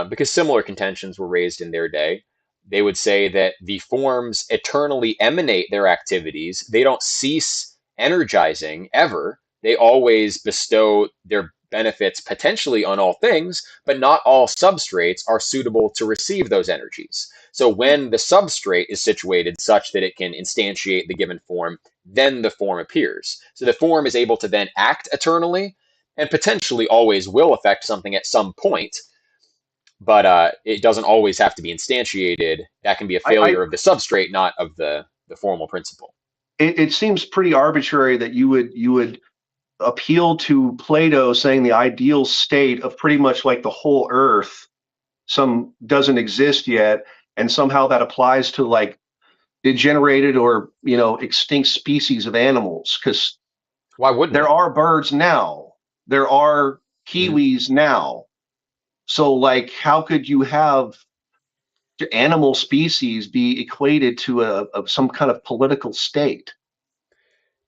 because similar contentions were raised in their day, they would say that the forms eternally emanate their activities. They don't cease energizing ever. They always bestow their benefits potentially on all things, but not all substrates are suitable to receive those energies. So when the substrate is situated such that it can instantiate the given form, then the form appears. So the form is able to then act eternally and potentially always will affect something at some point, but it doesn't always have to be instantiated. That can be a failure I of the substrate, not of the formal principle. It seems pretty arbitrary that you would appeal to Plato saying the ideal state of pretty much like the whole Earth some doesn't exist yet, and somehow that applies to like degenerated or extinct species of animals, because Why wouldn't there it? are birds now, there are Mm-hmm. kiwis now. So like, how could you have animal species be equated to some kind of political state?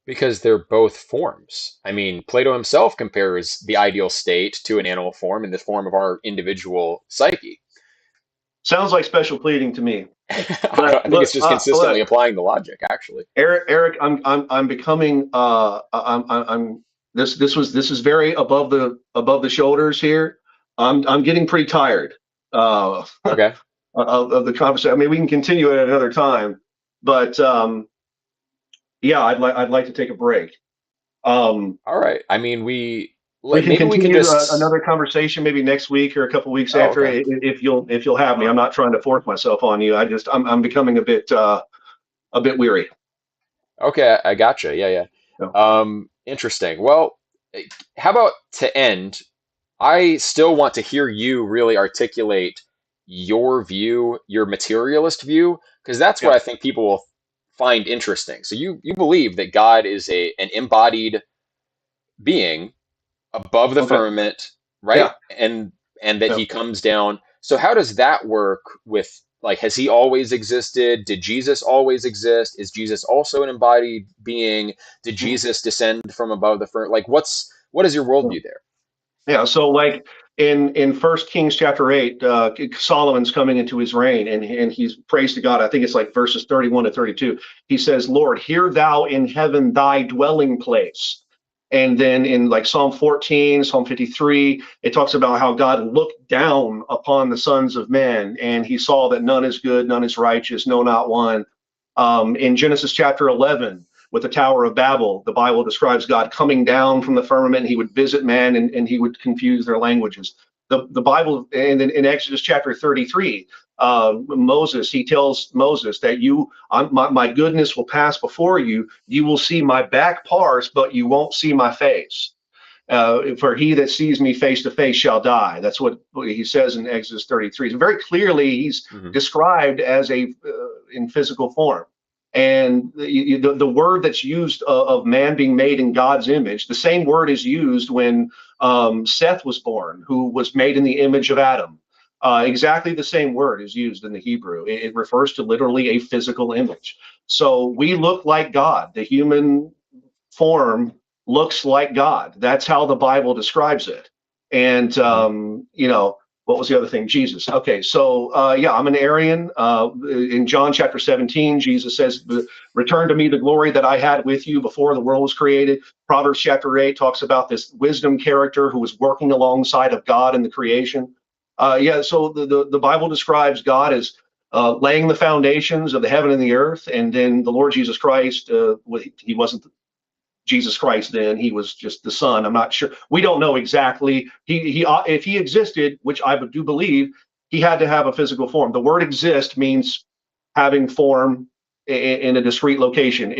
Because they're both forms. I mean, Plato himself compares the ideal state to an animal form in the form of our individual psyche. Sounds like special pleading to me. I But think it's just consistently look, applying the logic, actually. Eric, I'm becoming I'm this is very above the shoulders here. I'm getting pretty tired Okay. of the conversation. I mean, we can continue it at another time, but yeah, I'd like to take a break. Um, All right. I mean, we can maybe we can continue just. another conversation maybe next week or a couple weeks Oh, after, okay. if you'll have me. I'm not trying to force myself on you. I'm becoming a bit weary. Okay, I gotcha. Yeah, yeah. So, Interesting. Well, how about to end? I still want to hear you really articulate your view, your materialist view, because that's what yeah. I think people will find interesting. So you believe that God is an embodied being above the Okay. firmament, right? Yeah. And that Yeah. he comes down. So how does that work with, like, has he always existed? Did Jesus always exist? Is Jesus also an embodied being? Did Jesus descend from above the firmament? Like, what is your Yeah. worldview there? Yeah, so like in First Kings chapter 8, Solomon's coming into his reign, and he's prays to God. I think it's like verses 31 to 32. He says, "Lord, hear thou in heaven thy dwelling place." And then in like Psalm 14, Psalm 53, it talks about how God looked down upon the sons of men, and he saw that none is good, none is righteous, no, not one. In Genesis chapter 11, with the Tower of Babel, the Bible describes God coming down from the firmament, and he would visit man, and he would confuse their languages. The Bible, and then in Exodus chapter 33, Moses, he tells Moses that my goodness will pass before you. You will see my back parts, but you won't see my face. For he that sees me face to face shall die. That's what he says in Exodus 33. So very clearly, he's Hmm. described as in physical form. And the word that's used of man being made in God's image, the same word is used when Seth was born, who was made in the image of Adam. Exactly the same word is used in the Hebrew. It refers to literally a physical image. So we look like God. The human form looks like God. That's how the Bible describes it. And Hmm. what was the other thing? Jesus. Okay, so yeah, I'm an Arian. In John chapter 17, Jesus says, "Return to me the glory that I had with you before the world was created." Proverbs chapter 8 talks about this wisdom character who was working alongside of God in the creation. Yeah, so the Bible describes God as laying the foundations of the heaven and the earth, and then the Lord Jesus Christ, he wasn't Jesus Christ then. He was just the Son. I'm not sure. We don't know exactly. He if he existed, which I do believe, he had to have a physical form. The word exist means having form in a discrete location.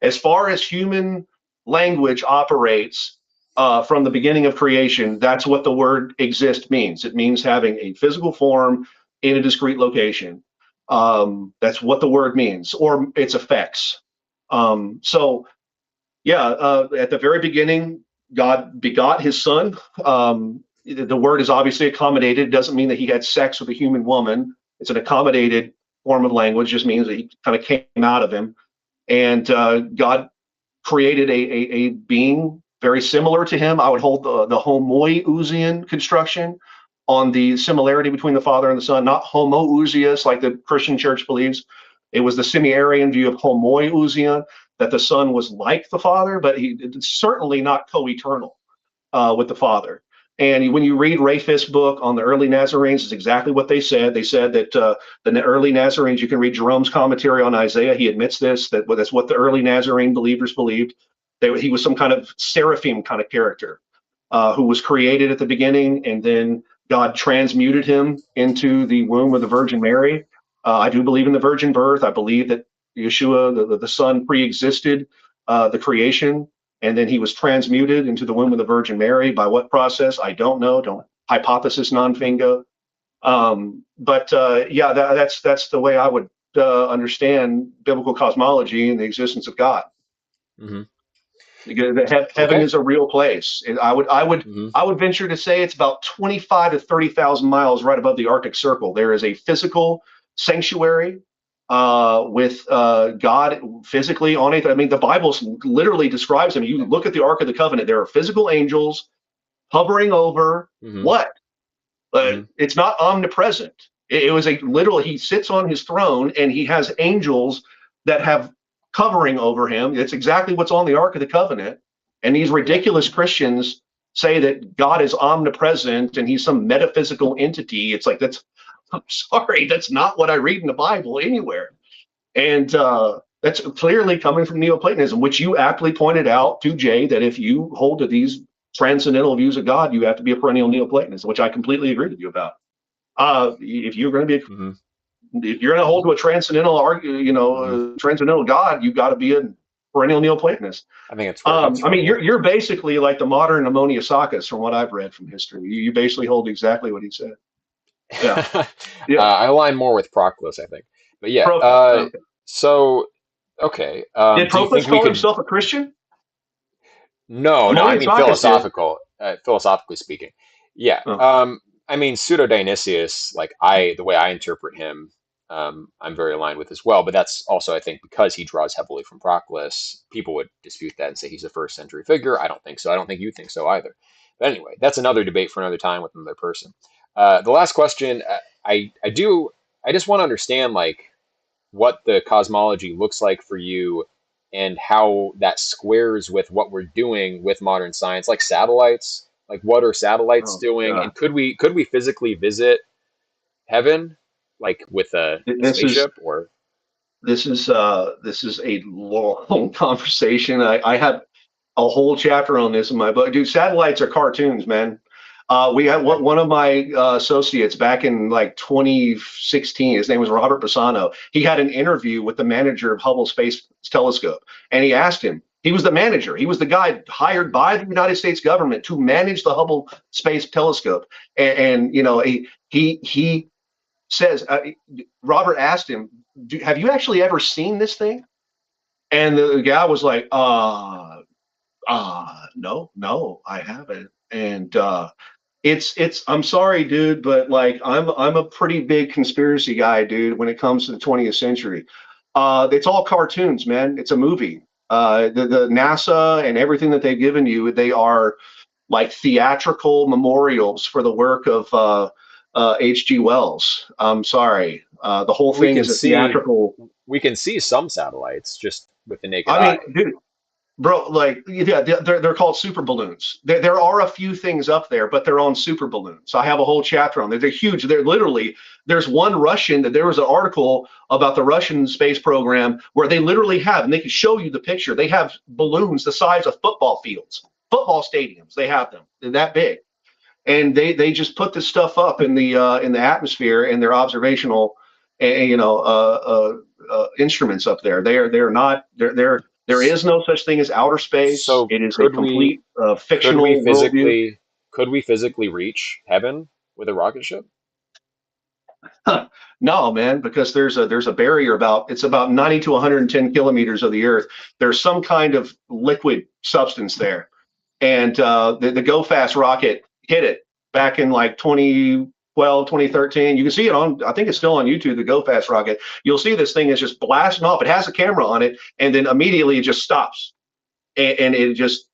As far as human language operates from the beginning of creation, that's what the word exist means. It means having a physical form in a discrete location. That's what the word means, or its effects. So yeah, at the very beginning, God begot his son. The word is obviously accommodated. It doesn't mean that he had sex with a human woman. It's an accommodated form of language, just means that he kind of came out of him. And God created a being very similar to him. I would hold the homoousian construction on the similarity between the Father and the Son, not homoousios like the Christian church believes. It was the semi-Arian view of homoousian, that the Son was like the Father, but it's certainly not co-eternal with the Father. And when you read Ray Fisk's book on the early Nazarenes, it's exactly what they said. They said that the early Nazarenes, you can read Jerome's commentary on Isaiah. He admits this, that that's what the early Nazarene believers believed. He was some kind of seraphim kind of character who was created at the beginning, and then God transmuted him into the womb of the Virgin Mary. I do believe in the virgin birth. I believe that Yeshua, the Son, pre-existed the creation, and then he was transmuted into the womb of the Virgin Mary. By what process? I don't know. Don't hypothesis non fingo. But yeah, that's the way I would understand biblical cosmology and the existence of God. Hmm. Heaven Okay. is a real place. I would Hmm. I would venture to say it's about 25 to 30,000 miles right above the Arctic Circle. There is a physical sanctuary with God physically on it. I mean, the Bible literally describes him. You look at the Ark of the Covenant. There are physical angels hovering over Hmm. what? Hmm. It's not omnipresent. It was a literal. He sits on his throne and he has angels that have covering over him. It's exactly what's on the Ark of the Covenant. And these Yeah. ridiculous Christians say that God is omnipresent and he's some metaphysical entity. It's like that's. I'm sorry, that's not what I read in the Bible anywhere. And that's clearly coming from Neoplatonism, which you aptly pointed out to Jay that if you hold to these transcendental views of God, you have to be a perennial Neoplatonist, which I completely agree with you about. If you're going to be, Hmm. if you're going to hold to a transcendental, Hmm. transcendental God, you've got to be a perennial Neoplatonist. I think it's where it comes I from. mean, Yeah. you're basically like the modern Ammoniusakis from what I've read from history. You basically hold exactly what he said. Yeah, yeah. I align more with Proclus, I think. But yeah. Okay. So okay. Did Do you Proclus think we call could? himself a Christian? No, no. I mean Ammoniusakis did. philosophically speaking. Yeah. Okay. I mean Pseudo Dionysius, the way I interpret him, I'm very aligned with as well. But that's also, I think, because he draws heavily from Proclus. People would dispute that and say he's a first century figure. I don't think so. I don't think you think so either. But anyway, that's another debate for another time with another person. The last question, I do. I just want to understand what the cosmology looks like for you and how that squares with what we're doing with modern science, like satellites. Like, what are satellites Oh doing? God. And could we physically visit heaven, like with a This is spaceship? Or this is a long conversation. I have a whole chapter on this in my book. Dude, satellites are cartoons, man. We had okay, one of my associates back in like 2016. His name was Robert Bassano. He had an interview with the manager of Hubble Space Telescope, and he asked him. He was the manager. He was the guy hired by the United States government to manage the Hubble Space Telescope. And he says, Robert asked him, "Have you actually ever seen this thing?" And the guy was like, no, no, I haven't. And it's I'm sorry, dude, but like I'm a pretty big conspiracy guy, dude, when it comes to the 20th century. It's all cartoons, man. It's a movie. The NASA and everything that they've given you, they are like theatrical memorials for the work of H.G. Wells. I'm sorry. The whole we thing can is a see theatrical. we can see some satellites just with the naked I mean, eye. dude, bro, like, yeah, they're called super balloons. There are a few things up there, but they're on super balloons. I have a whole chapter on them. They're huge. They're literally, there's one Russian that there was an article about the Russian space program where they literally have, and they can show you the picture. They have balloons the size of football fields, football stadiums. They have them. They're that big, and they just put this stuff up in the atmosphere and their observational, instruments up there. They're not there is no such thing as outer space. So It is a complete could we fictional worldview. physically could we physically reach heaven with a rocket ship? No, man, because there's a barrier about it's about 90 to 110 kilometers of the Earth. There's some kind of liquid substance there, and the Go Fast rocket hit it back in like 2012, 2013. You can see it on, I think it's still on YouTube, the Go Fast rocket. You'll see this thing is just blasting off. It has a camera on it, and then immediately it just stops, and it just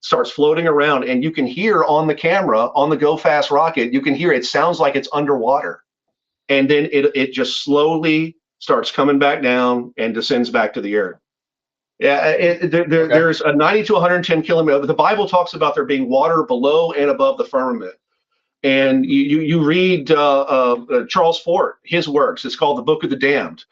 starts floating around. And you can hear on the camera on the Go Fast rocket, you can hear it sounds like it's underwater, and then it just slowly starts coming back down and descends back to the earth. Yeah, Okay. there's a 90 to 110 kilometer. The Bible talks about there being water below and above the firmament. And you read Charles Fort, his works. It's called the Book of the Damned.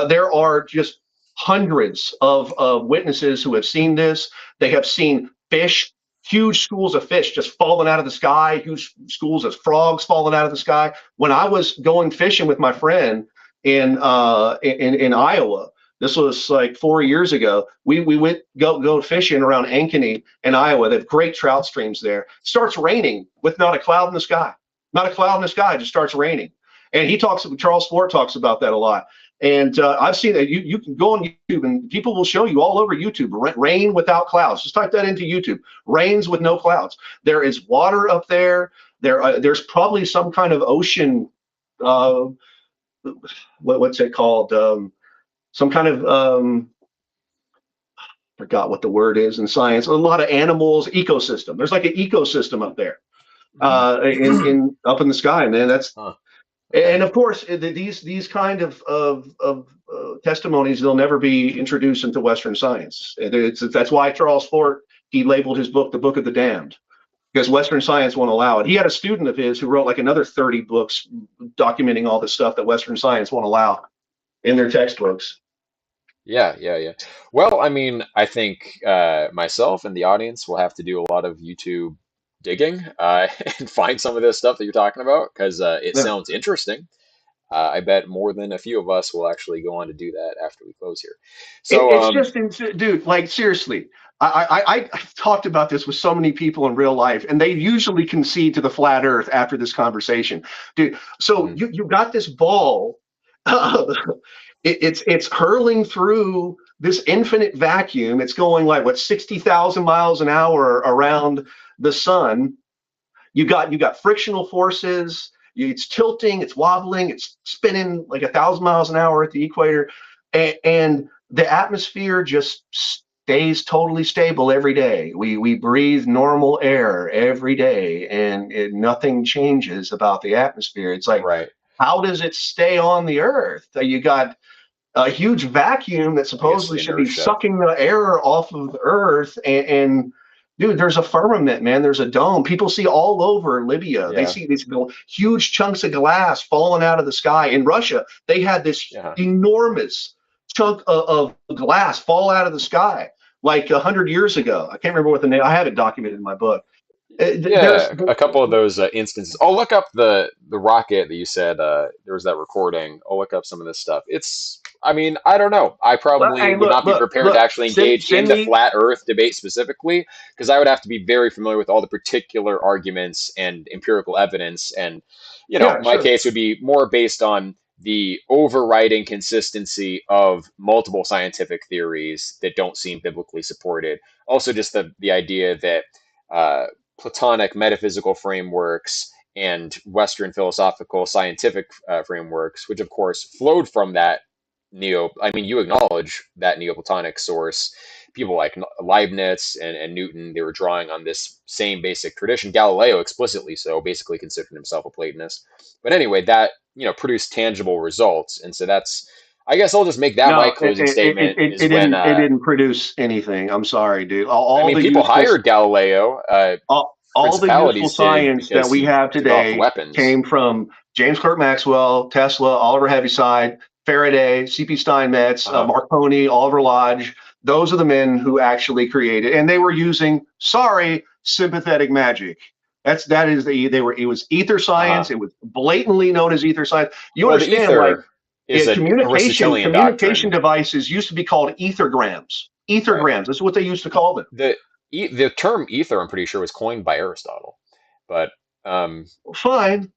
There are just hundreds of witnesses who have seen this. They have seen fish, huge schools of fish just falling out of the sky, huge schools of frogs falling out of the sky. When I was going fishing with my friend in Iowa, this was like 4 years ago. We went go fishing around Ankeny in Iowa. They have great trout streams there. It starts raining with not a cloud in the sky. Not a cloud in the sky. It just starts raining. And Charles Fort talks about that a lot. And I've seen that. You can go on YouTube and people will show you all over YouTube rain without clouds. Just type that into YouTube. Rains with no clouds. There is water up there. There's probably some kind of ocean. Uh, what's it called? Some kind of forgot what the word is in science. A lot of animals, ecosystem. There's like an ecosystem up there, in up in the sky, man. That's Huh. Okay. and of course these kind of testimonies, they'll never be introduced into Western science. That's why Charles Fort, he labeled his book the Book of the Damned, because Western science won't allow it. He had a student of his who wrote like another 30 books documenting all the stuff that Western science won't allow in their textbooks. Yeah, yeah, yeah. Well, I mean, I think myself and the audience will have to do a lot of YouTube digging and find some of this stuff that you're talking about because it Yeah. sounds interesting. I bet more than a few of us will actually go on to do that after we close here. So, It's just, dude, like seriously. I've talked about this with so many people in real life, and they usually concede to the flat Earth after this conversation, dude. So mhm, you got this ball, it's hurling through this infinite vacuum. It's going like what 60,000 miles an hour around the sun. You got frictional forces. It's tilting, it's wobbling, it's spinning like 1,000 miles an hour at the equator, and the atmosphere just stays totally stable every day. We breathe normal air every day, and nothing changes about the atmosphere. It's like, right. how does it stay on the Earth? You got a huge vacuum that I guess supposedly should be inertia. sucking the air off of the Earth, and dude, there's a firmament, man. There's a dome. People see all over Libya. They Yeah, see these huge chunks of glass falling out of the sky. In Russia, they had this yeah, enormous chunk of glass fall out of the sky like 100 years ago. I can't remember what the name. I have it documented in my book. There's yeah. A couple of those instances. I'll look up the rocket that you said. There was that recording. I'll look up some of this stuff. It's. I mean, I don't know. I probably hey, would look, not be look, prepared to look. actually Send engage in send the me. flat Earth debate specifically because I would have to be very familiar with all the particular arguments and empirical evidence. And Yeah, my sure. case would be more based on the overriding consistency of multiple scientific theories that don't seem biblically supported. Also, just the idea that uh, Platonic metaphysical frameworks and Western philosophical scientific frameworks, which of course flowed from that I mean, you acknowledge that Neoplatonic source. People like Leibniz and Newton, they were drawing on this same basic tradition. Galileo explicitly so, basically considered himself a Platonist. But anyway, that produced tangible results, and so that's. I guess I'll just make that my No, it, closing it, it, statement. it, Is it when didn't it didn't produce anything. I'm sorry, dude. I All mean, the people useful hired Galileo. all the useful Principalities did science that because we he have developed the today weapons. came from James Clerk Maxwell, Tesla, Oliver Heaviside, Faraday, C.P. Steinmetz, Uh-huh. Marconi, Oliver Lodge. Those are the men who actually created, and they were using, sorry, sympathetic magic. That is they were it was ether Uh-huh. science. It was blatantly known as ether science. You Well, the understand, like, ether is a Aristotelian communication doctrine, devices used to be called ethergrams. right? Ethergrams. That's what they used to call them. The term ether, I'm pretty sure, was coined by Aristotle, but um, Fine.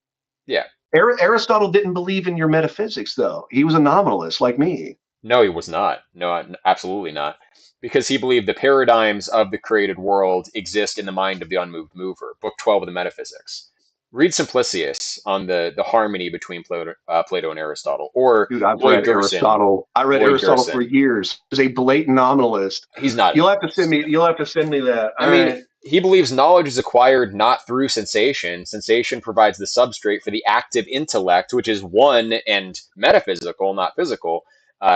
yeah. Aristotle didn't believe in your metaphysics, though. He was a nominalist like me. No, he was not. No, absolutely not. Because he believed the paradigms of the created world exist in the mind of the unmoved mover, Book 12 of the Metaphysics. Read Simplicius on the harmony between Plato and Aristotle, or Dude, I've Lloyd read Gerson. Aristotle. I read Lloyd Aristotle for Gerson. years. He's a blatant nominalist. He's not a You'll have to send novelist. me. You'll have to send me that. I All mean, right. he believes knowledge is acquired not through sensation. Sensation provides the substrate for the active intellect, which is one and metaphysical, not physical,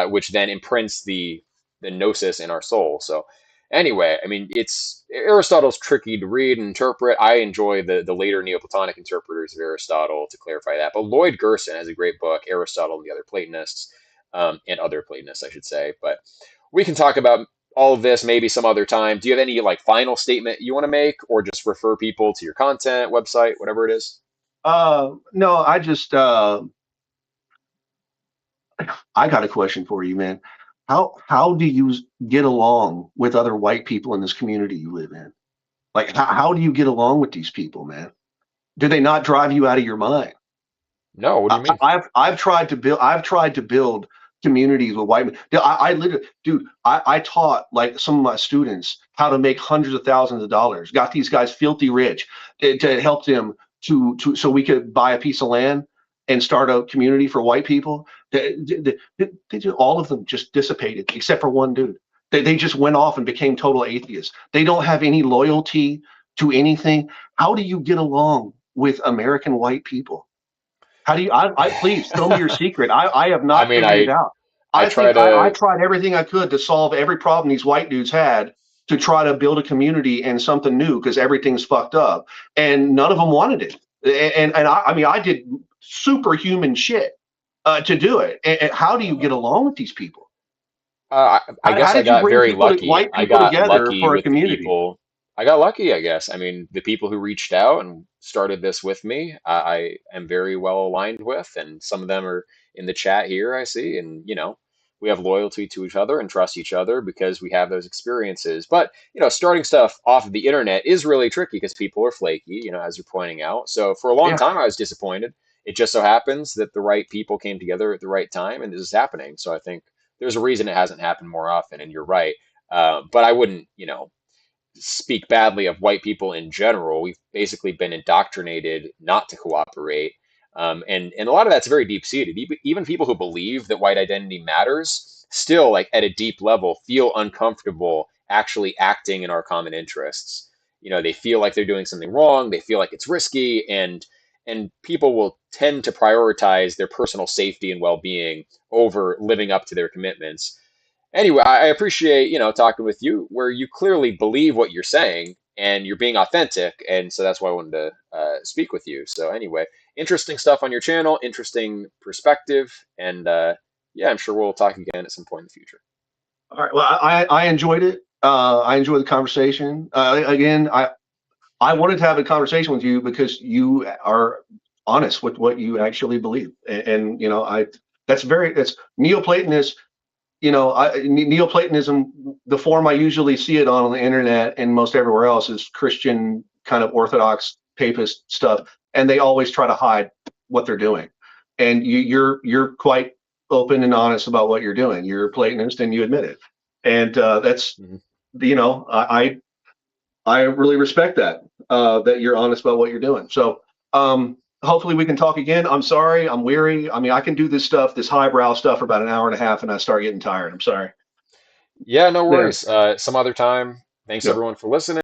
which then imprints the gnosis in our soul. So, anyway, I mean, it's Aristotle's tricky to read and interpret. I enjoy the later Neoplatonic interpreters of Aristotle to clarify that. But Lloyd Gerson has a great book, Aristotle and the Other Platonists, and other Platonists, I should say. But we can talk about all of this maybe some other time. Do you have any like final statement you want to make, or just refer people to your content, website, whatever it is? No, I got a question for you, man. How do you get along with other white people in this community you live in? Like, how do you get along with these people, man? Do they not drive you out of your mind? No, what do you mean? I've tried to build communities with white men. I literally, dude, I taught like some of my students how to make hundreds of thousands of dollars. Got these guys filthy rich to help them to so we could buy a piece of land and start a community for white people. All of them just dissipated except for one dude. They just went off and became total atheists. They don't have any loyalty to anything. How do you get along with American white people? How do you? Please tell me your secret. I have I not mean, figured it out. I I try think I to. tried everything I could to solve every problem these white dudes had to try to build a community and something new because everything's fucked up, and none of them wanted it. I mean, I did superhuman shit to do it. And how do you get along with these people? I How guess I did you got bring very people, lucky. white I people, got together lucky for a with the community? people. I got lucky, I guess. I mean, the people who reached out and started this with me, I am very well aligned with, and some of them are in the chat here, I see. And, we have loyalty to each other and trust each other because we have those experiences. But, starting stuff off of the internet is really tricky because people are flaky, as you're pointing out. So for a long Yeah. time, I was disappointed. It just so happens that the right people came together at the right time, and this is happening. So I think there's a reason it hasn't happened more often, and you're right. But I wouldn't, speak badly of white people in general. We've basically been indoctrinated not to cooperate. And a lot of that's very deep seated. Even people who believe that white identity matters still, like at a deep level, feel uncomfortable actually acting in our common interests. They feel like they're doing something wrong. They feel like it's risky, and people will tend to prioritize their personal safety and well-being over living up to their commitments. Anyway, I appreciate, talking with you where you clearly believe what you're saying and you're being authentic. And so that's why I wanted to speak with you. So anyway, interesting stuff on your channel, interesting perspective. And yeah, I'm sure we'll talk again at some point in the future. All right. Well, I enjoyed it. I enjoyed the conversation. Again, I wanted to have a conversation with you because you are honest with what you actually believe, and that's Neoplatonist. Neoplatonism, the form I usually see it on the internet and most everywhere else is Christian kind of Orthodox papist stuff, and they always try to hide what they're doing. And you're quite open and honest about what you're doing. You're a Platonist, and you admit it, and that's Mhm. you know I really respect that that you're honest about what you're doing. So hopefully we can talk again. I'm sorry, I'm weary. I mean, I can do this stuff, this highbrow stuff, for about an hour and a half, and I start getting tired. I'm sorry. Yeah, no Yeah. worries. Some other time. Thanks Yeah. everyone for listening.